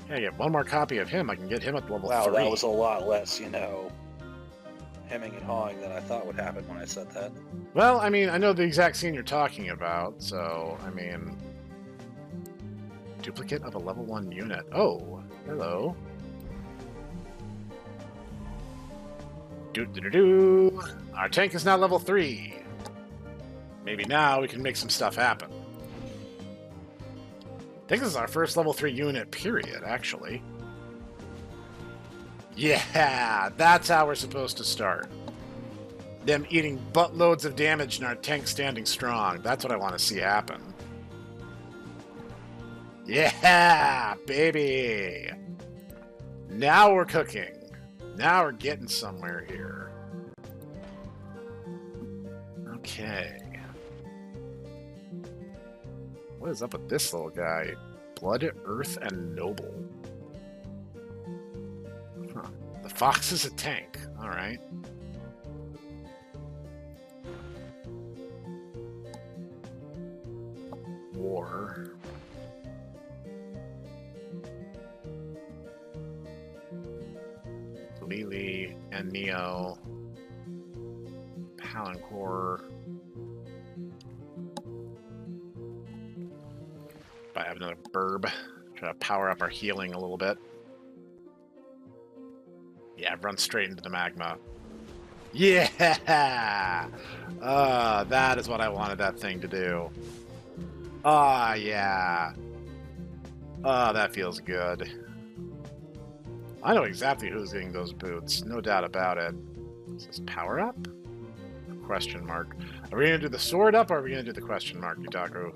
Yeah, I get one more copy of him. I can get him at level 3. Wow, that was a lot less, hemming and hawing than I thought would happen when I said that. Well, I mean, I know the exact scene you're talking about, so, I mean... Duplicate of a level 1 unit. Oh, hello. Do-do-do-do! Our tank is now level 3. Maybe now we can make some stuff happen. I think this is our first level 3 unit, period, actually. Yeah, that's how we're supposed to start. Them eating buttloads of damage and our tank standing strong. That's what I want to see happen. Yeah, baby! Now we're cooking. Now we're getting somewhere here. Okay. What is up with this little guy? Blood, Earth, and Noble. Huh. The Fox is a tank. Alright. War. Lily and Neo. Palancore. I have another burb. Try to power up our healing a little bit. Yeah, run straight into the magma. Yeah! That is what I wanted that thing to do. Ah, yeah. That feels good. I know exactly who's getting those boots. No doubt about it. Is this power up? Question mark. Are we going to do the sword up, or are we going to do the question mark, Yutaku?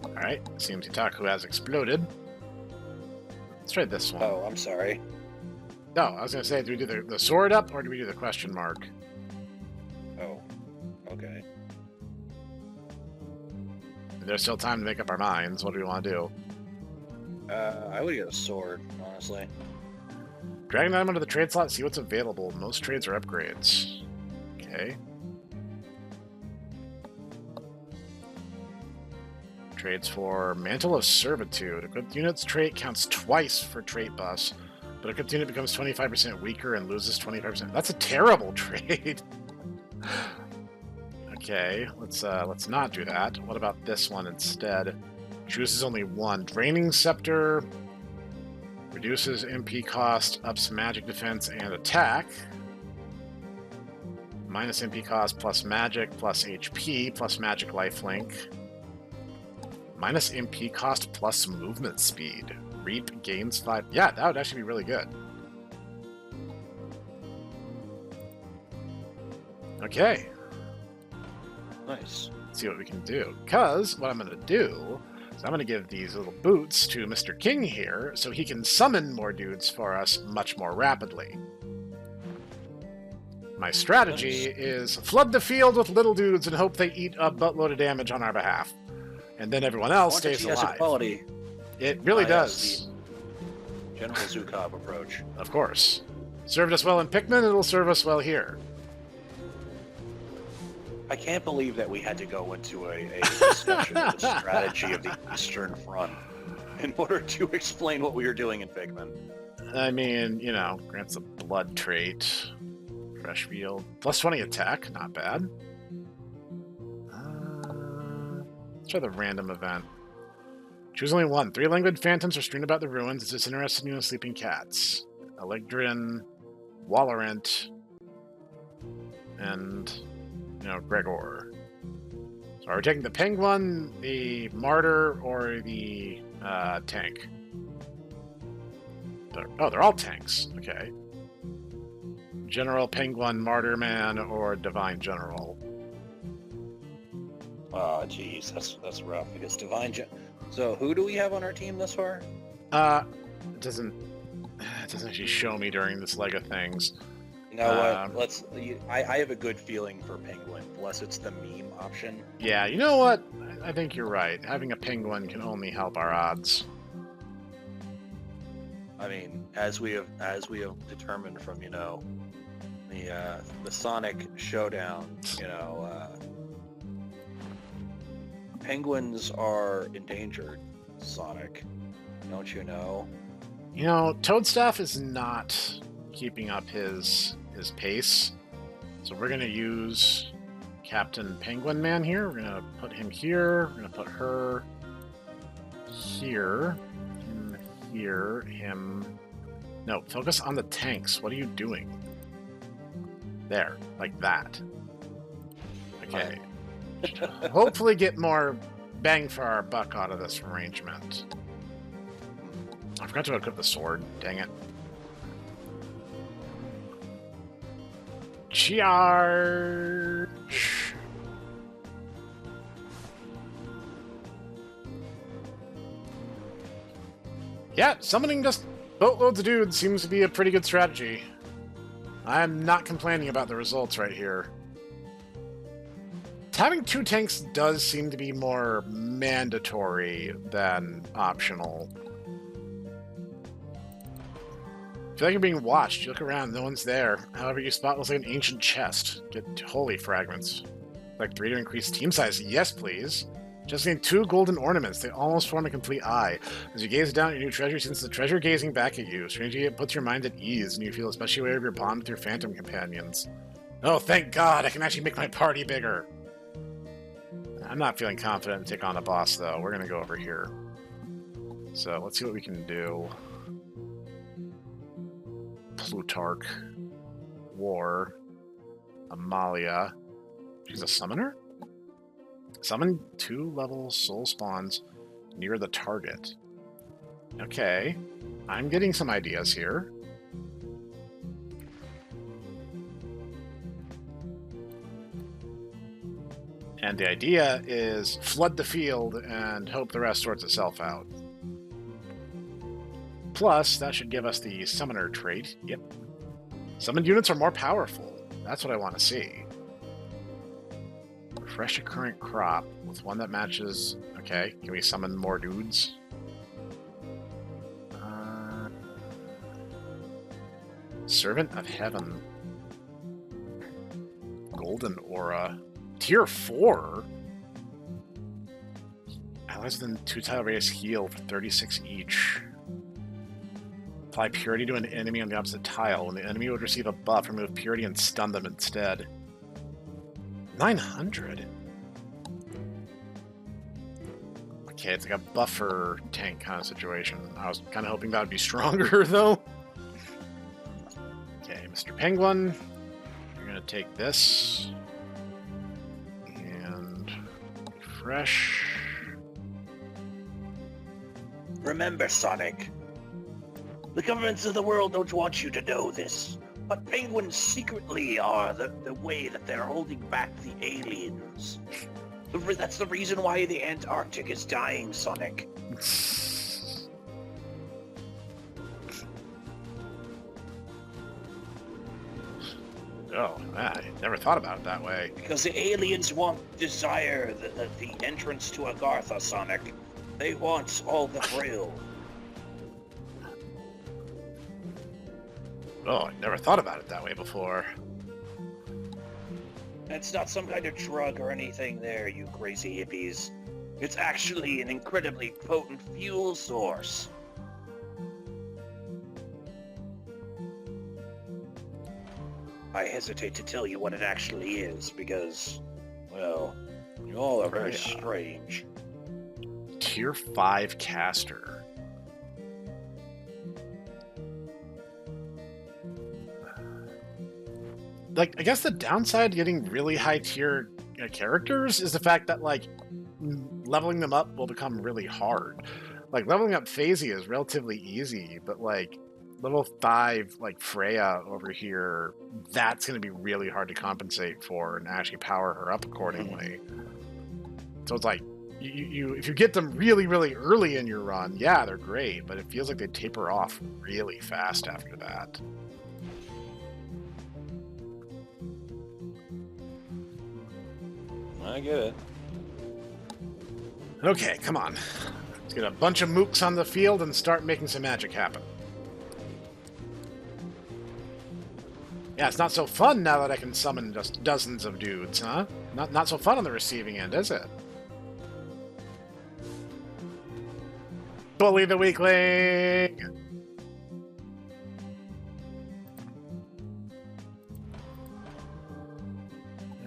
Alright, seems Yutaku has exploded. Let's try this one. Oh, I'm sorry. No, I was going to say, do we do the sword up, or do we do the question mark? Oh, okay. There's still time to make up our minds. What do we want to do? I would get a sword, honestly. Drag an item onto the trade slot, see what's available. Most trades are upgrades. Okay. Trades for Mantle of Servitude. Equipped unit's trait counts twice for trait buffs, but equipped unit becomes 25% weaker and loses 25%. That's a terrible trade. Okay, let's not do that. What about this one instead? Chooses only one. Draining Scepter. Reduces MP cost, ups magic defense and attack. Minus MP cost plus magic plus HP plus magic lifelink. Minus MP cost plus movement speed. Reap gains 5. Yeah, that would actually be really good. Okay. Nice. Let's see what we can do. Because what I'm going to do is I'm going to give these little boots to Mr. King here so he can summon more dudes for us much more rapidly. My strategy is flood the field with little dudes and hope they eat a buttload of damage on our behalf. And then everyone else stays alive. Quality. It really does. General Zukov approach. Of course. Served us well in Pikmin, it'll serve us well here. I can't believe that we had to go into a discussion of the strategy of the Eastern Front in order to explain what we were doing in Pikmin. I mean, grants a blood trait. Fresh field. Plus 20 attack, not bad. Let's try the random event. Choose only one. 3 languid phantoms are strewn about the ruins. It's disinterested in sleeping cats. Elegdrin, Wallerant, and... Gregor. So are we taking the Penguin, the Martyr, or the tank? They're all tanks. Okay. General, Penguin, Martyr Man, or Divine General? Oh, jeez, that's rough. Because So who do we have on our team thus far? It doesn't actually show me during this leg of things. You know what? I have a good feeling for Penguin, unless it's the meme option. Yeah, you know what? I think you're right. Having a Penguin can only help our odds. I mean, as we have determined from, the Sonic showdown, you know, penguins are endangered, Sonic. Don't you know? You know, Toadstaff is not keeping up his pace, so we're gonna use Captain Penguin Man here. We're gonna put him here. We're gonna put her here. Him here. Him. No, focus on the tanks. What are you doing? There, like that. Okay. Hopefully get more bang for our buck out of this arrangement. I forgot to equip the sword. Dang it. Charge! Yeah, summoning just boatloads of dudes seems to be a pretty good strategy. I'm not complaining about the results right here. Having 2 tanks does seem to be more mandatory than optional. I feel like you're being watched. You look around, no one's there. However, you spot looks like an ancient chest. Get holy fragments. Like 3 to increase team size. Yes, please. Just need 2 golden ornaments. They almost form a complete eye. As you gaze down at your new treasure, since the treasure gazing back at you, strangely it puts your mind at ease, and you feel especially aware of your bond with your phantom companions. Oh, thank God! I can actually make my party bigger! I'm not feeling confident to take on the boss, though. We're gonna go over here. So, let's see what we can do. Plutarch. War. Amalia. She's a summoner? Summon 2 level soul spawns near the target. Okay. I'm getting some ideas here. And the idea is flood the field and hope the rest sorts itself out. Plus, that should give us the summoner trait. Yep. Summoned units are more powerful. That's what I want to see. Refresh a current crop with one that matches... Okay, can we summon more dudes? Servant of Heaven. Golden Aura. Tier 4? Allies within 2 tile radius heal for 36 each. Apply Purity to an enemy on the opposite tile. When the enemy would receive a buff, remove Purity and stun them instead. 900? Okay, it's like a buffer tank kind of situation. I was kind of hoping that would be stronger, though. Okay, Mr. Penguin. You're going to take this. And refresh. Remember, Sonic, the governments of the world don't want you to know this, but penguins secretly are the way that they're holding back the aliens. That's the reason why the Antarctic is dying, Sonic. Oh, I never thought about it that way. Because the aliens desire the entrance to Agartha, Sonic. They want all the thrill. Oh, I never thought about it that way before. It's not some kind of drug or anything there, you crazy hippies. It's actually an incredibly potent fuel source. I hesitate to tell you what it actually is because, well, you all are very strange. Tier 5 caster. Like, I guess the downside to getting really high tier characters is the fact that, like, leveling them up will become really hard. Like, leveling up Phaisy is relatively easy, but, like, level 5, like, Freya over here, that's going to be really hard to compensate for and actually power her up accordingly. So it's like, if you get them really, really early in your run, yeah, they're great, but it feels like they taper off really fast after that. I get it. Okay, come on. Let's get a bunch of mooks on the field and start making some magic happen. Yeah, it's not so fun now that I can summon just dozens of dudes, huh? Not so fun on the receiving end, is it? Bully the weakling!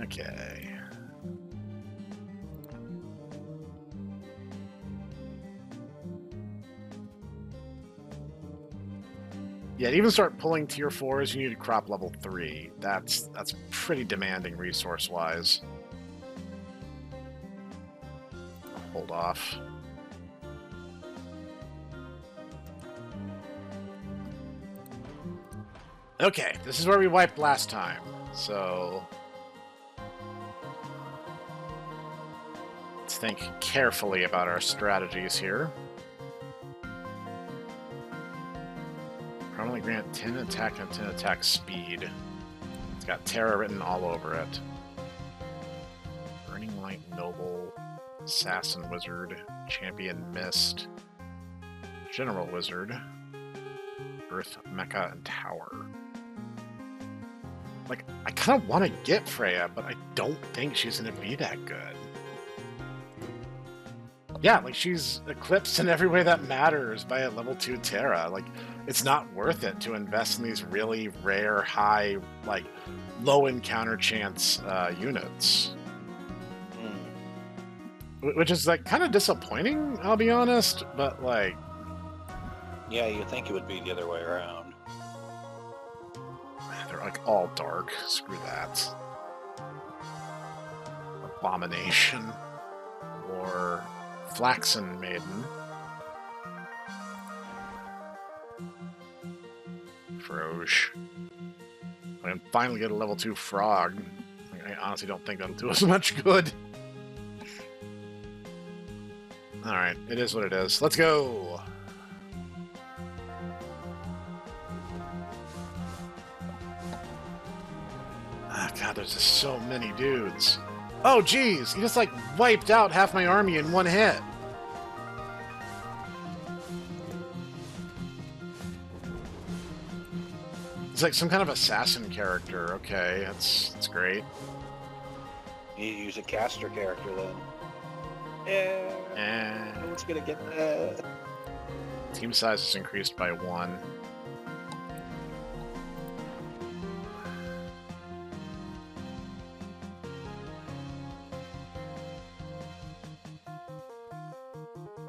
Okay. Yeah, to even start pulling tier 4s, you need to crop level 3. That's pretty demanding resource-wise. Hold off. Okay, this is where we wiped last time, so... let's think carefully about our strategies here. Permanently grant 10 attack and 10 attack speed. It's got Terra written all over it. Burning Light Noble, Assassin Wizard, Champion Mist, General Wizard, Earth Mecha, and Tower. Like, I kind of want to get Freya, but I don't think she's going to be that good. Yeah, like, she's eclipsed in every way that matters by a level 2 Terra. Like, it's not worth it to invest in these really rare, high, like, low encounter chance units. Which is, like, kind of disappointing, I'll be honest, but, like... Yeah, you'd think it would be the other way around. They're, like, all dark. Screw that. Abomination. Or Flaxen Maiden. Froge. I can finally get a level 2 Frog. I honestly don't think that'll do us much good. Alright, it is what it is. Let's go! Ah, God, there's just so many dudes. Oh, geez! He just, like, wiped out half my army in one hit. It's like some kind of assassin character. Okay, that's great. You use a caster character then. Yeah. No one's gonna get that. Team size is increased by 1.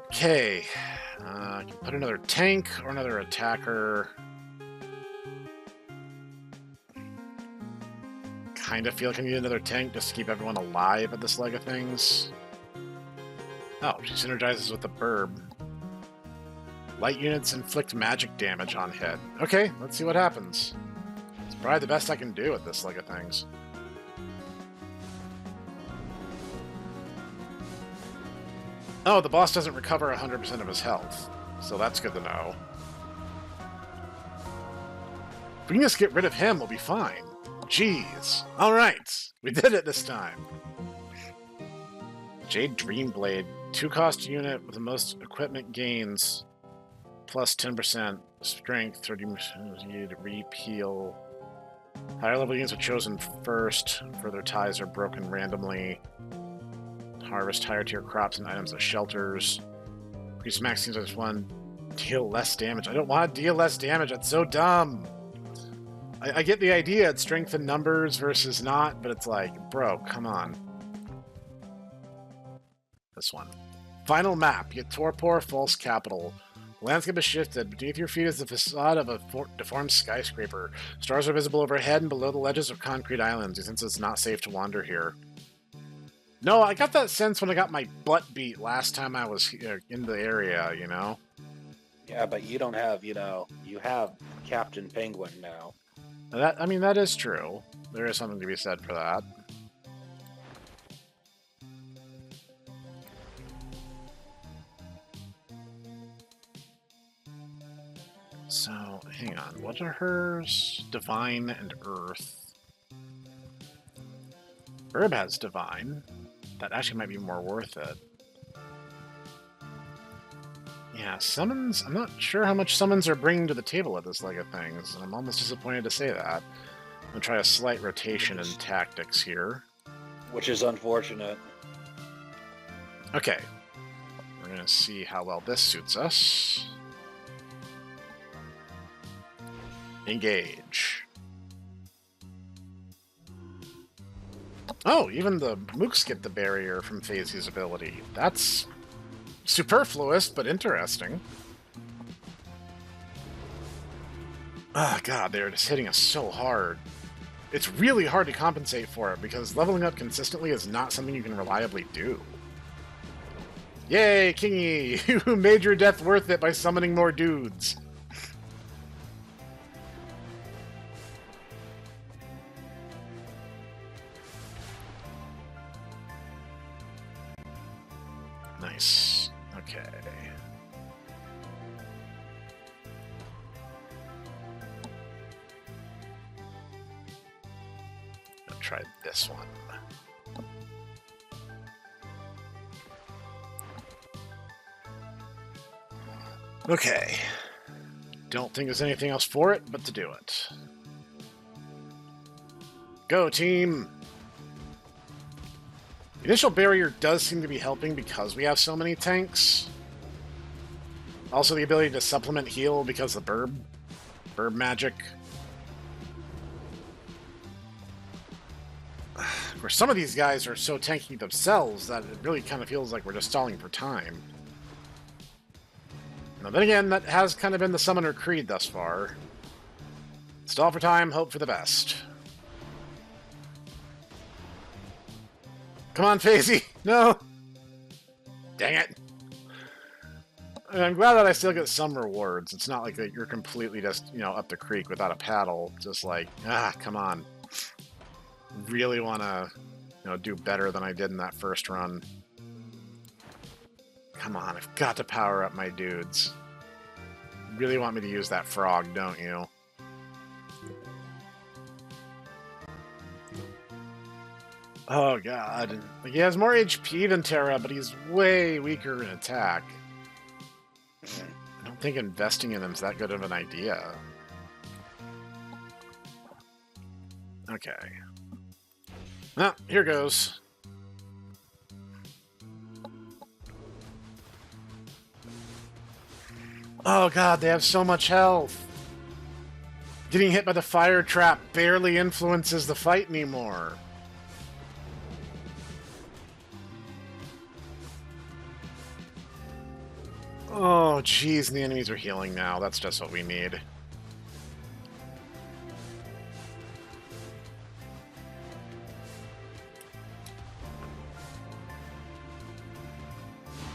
Okay. I can put another tank or another attacker. Kind of feel like I need another tank just to keep everyone alive at this leg of things. Oh, she synergizes with the Burb. Light units inflict magic damage on hit. Okay, let's see what happens. It's probably the best I can do at this leg of things. Oh, the boss doesn't recover 100% of his health, so that's good to know. If we can just get rid of him, we'll be fine. Jeez. Alright, we did it this time. Jade Dreamblade. 2-cost unit with the most equipment gains. Plus 10% strength, 30% repeal. Higher level units are chosen first. Further ties are broken randomly. Harvest higher tier crops and items at shelters. Increase max teams as 1. Deal less damage. I don't want to deal less damage. That's so dumb. I get the idea. It's strength in numbers versus not, but it's like, bro, come on. This one. Final map. Torpor False Capital. The landscape is shifted. Beneath your feet is the facade of a deformed skyscraper. Stars are visible overhead and below the ledges of concrete islands. You sense it's not safe to wander here. No, I got that sense when I got my butt beat last time I was in the area, you know? Yeah, but you don't have, you have Captain Penguin now. I mean, that is true. There is something to be said for that. So, hang on. What are hers? Divine and Earth. Herb has Divine. That actually might be more worth it. Yeah, summons... I'm not sure how much summons are bringing to the table at this leg of things, and I'm almost disappointed to say that. I'll try a slight rotation in tactics here. Which is unfortunate. Okay. We're going to see how well this suits us. Engage. Oh, even the mooks get the barrier from Phaisy's ability. That's superfluous, but interesting. Oh god, they're just hitting us so hard. It's really hard to compensate for it, because leveling up consistently is not something you can reliably do. Yay, Kingy! You made your death worth it by summoning more dudes. Nice. Okay. I'll try this one. Okay. Don't think there's anything else for it but to do it. Go, team! The initial barrier does seem to be helping because we have so many tanks. Also the ability to supplement heal because of burb magic. Of course, some of these guys are so tanky themselves that it really kind of feels like we're just stalling for time. Now then again, that has kind of been the Summoner Creed thus far. Stall for time, hope for the best. Come on, Phaisy! No! Dang it! I'm glad that I still get some rewards. It's not like that you're completely just, you know, up the creek without a paddle. Just like, come on. Really want to, you know, do better than I did in that first run. Come on, I've got to power up my dudes. You really want me to use that frog, don't you? Oh god. Like, he has more HP than Terra, but he's way weaker in attack. I don't think investing in him is that good of an idea. Okay. Well, here goes. Oh god, they have so much health. Getting hit by the fire trap barely influences the fight anymore. Oh, jeez, and the enemies are healing now. That's just what we need.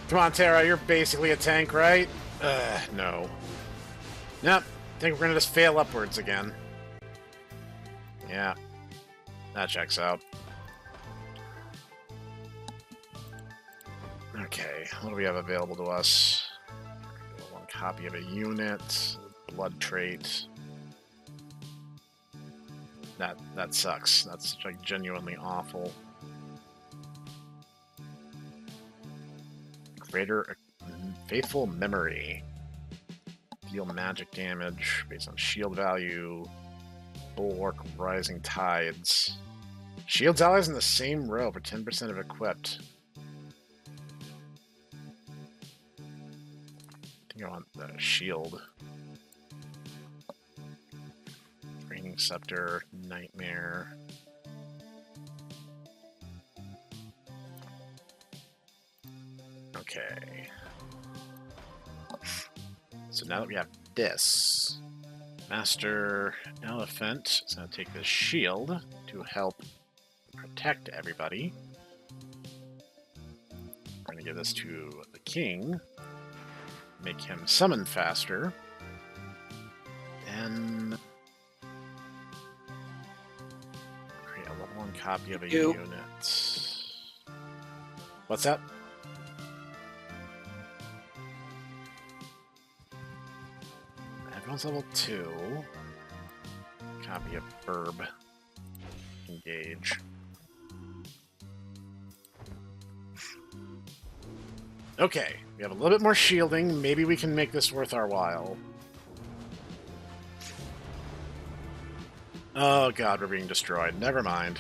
Come on, Terra, you're basically a tank, right? No. Nope, I think we're gonna just fail upwards again. Yeah, that checks out. Okay, what do we have available to us? One copy of a unit, blood trait. That sucks. That's like genuinely awful. Greater faithful memory. Deal magic damage based on shield value. Bulwark rising tides. Shields allies in the same row for 10% of equipped. I think I want the shield. Raining Scepter, Nightmare. Okay. So now that we have this, Master Elephant is going to take this shield to help protect everybody. We're going to give this to the king. Make him summon faster. And create a level 1 copy of a unit. What's that? Everyone's level 2. Copy of Burb. Engage. Okay, we have a little bit more shielding. Maybe we can make this worth our while. Oh god, we're being destroyed. Never mind.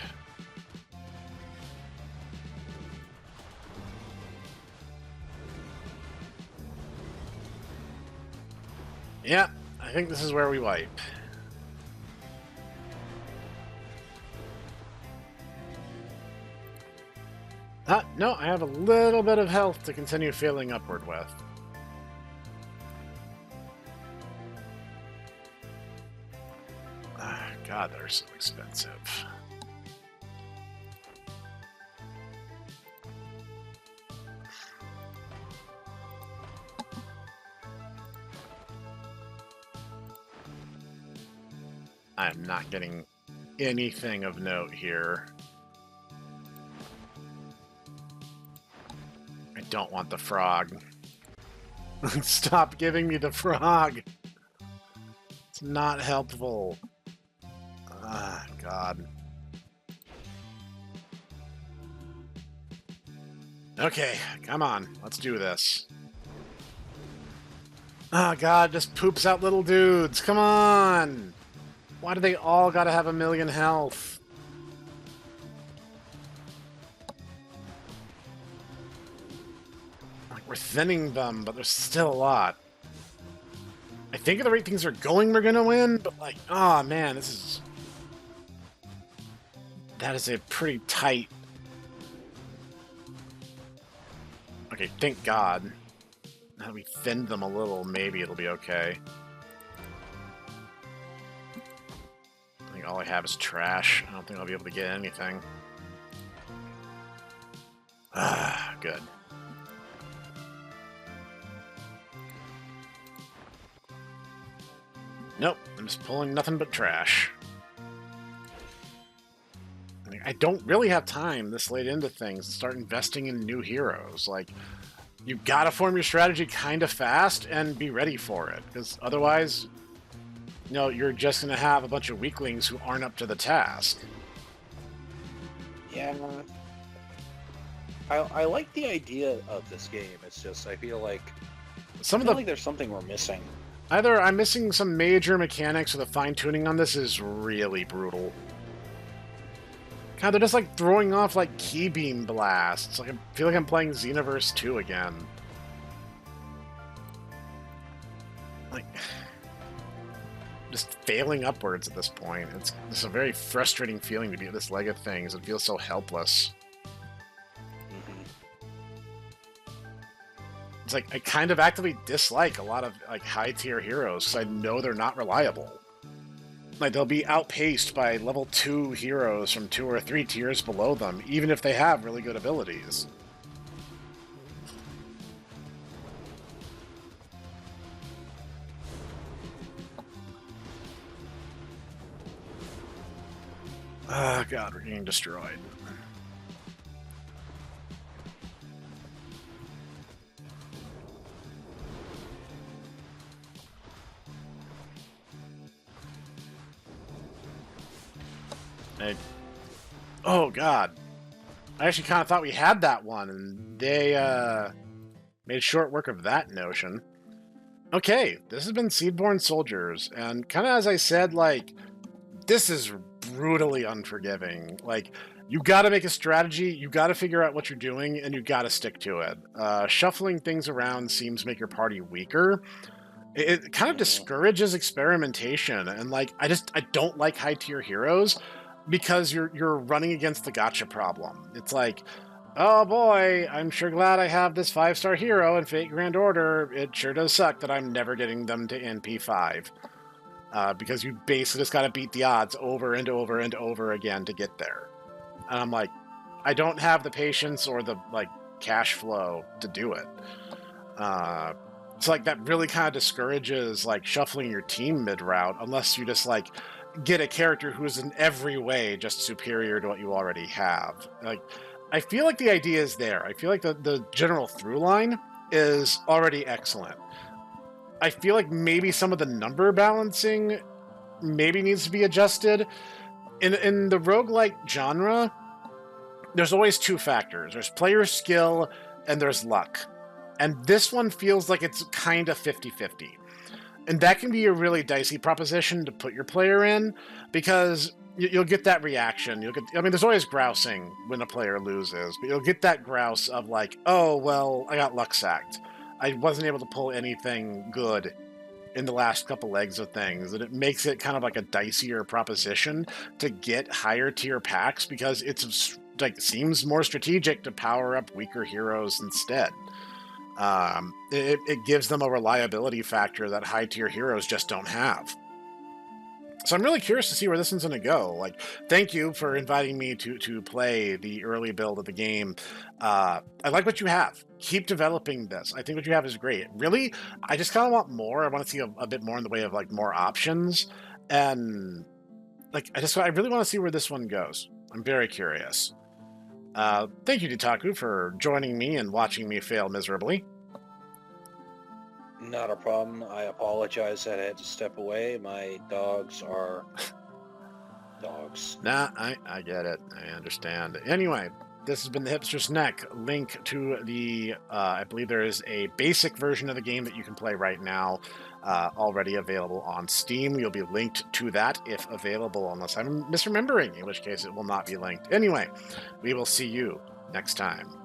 Yeah, I think this is where we wipe. No, I have a little bit of health to continue failing upward with. God, they're so expensive. I'm not getting anything of note here. I don't want the frog. Stop giving me the frog! It's not helpful. Ah, God. Okay, come on. Let's do this. Oh, God, just poops out little dudes. Come on! Why do they all gotta have 1,000,000 health? Like, we're thinning them, but there's still a lot. I think if the right things are going, we're gonna win, but like, oh man, this is... That is a pretty tight... Okay, thank God. Now that we thinned them a little, maybe it'll be okay. I think all I have is trash. I don't think I'll be able to get anything. Ah, good. Nope, I'm just pulling nothing but trash. I don't really have time this late into things to start investing in new heroes. Like, you gotta form your strategy kind of fast and be ready for it, because otherwise, you know, you're just gonna have a bunch of weaklings who aren't up to the task. Yeah. I like the idea of this game. It's just, I feel like there's something we're missing. Either I'm missing some major mechanics or the fine-tuning on this is really brutal. God, they're just like throwing off like key beam blasts. Like I feel like I'm playing Xenoverse 2 again. Like, just failing upwards at this point. It's a very frustrating feeling to be at this leg of things. It feels so helpless. It's like I kind of actively dislike a lot of like high-tier heroes because I know they're not reliable. Like, they'll be outpaced by level 2 heroes from 2 or 3 tiers below them, even if they have really good abilities. Ah, God, we're getting destroyed. Oh, God. I actually kind of thought we had that one, and they made short work of that notion. Okay, this has been Seedborne Soldiers, and kind of as I said, like, this is brutally unforgiving. Like, you gotta make a strategy, you gotta figure out what you're doing, and you gotta stick to it. Shuffling things around seems to make your party weaker. It kind of discourages experimentation, and like, I don't like high-tier heroes, because you're running against the gotcha problem. It's like, oh boy, I'm sure glad I have this 5-star hero in Fate Grand Order. It sure does suck that I'm never getting them to NP5. Because you basically just gotta beat the odds over and over and over again to get there. And I'm like, I don't have the patience or the, like, cash flow to do it. So, like, that really kind of discourages, like, shuffling your team mid-route, unless you just, like, get a character who is in every way just superior to what you already have. Like, I feel like the idea is there. I feel like the general through line is already excellent. I feel like maybe some of the number balancing maybe needs to be adjusted. In the roguelite genre, there's always 2 factors. There's player skill and there's luck. And this one feels like it's kind of 50-50. And that can be a really dicey proposition to put your player in, because you'll get that reaction. I mean, there's always grousing when a player loses, but you'll get that grouse of like, oh, well, I got luck sacked. I wasn't able to pull anything good in the last couple legs of things, and it makes it kind of like a dicier proposition to get higher tier packs, because it's like seems more strategic to power up weaker heroes instead. It gives them a reliability factor that high tier heroes just don't have. So I'm really curious to see where this one's going to go. Like, thank you for inviting me to play the early build of the game. I like what you have. Keep developing this. I think what you have is great. Really, I just kind of want more. I want to see a bit more in the way of like more options, and like I really want to see where this one goes. I'm very curious. Thank you, Ditaku, for joining me and watching me fail miserably. Not a problem. I apologize that I had to step away. My dogs are dogs. Nah, I get it. I understand. Anyway, this has been the Hipster Snek. Link to the, I believe there is a basic version of the game that you can play right now, already available on Steam. You'll be linked to that if available, unless I'm misremembering, in which case it will not be linked. Anyway, we will see you next time.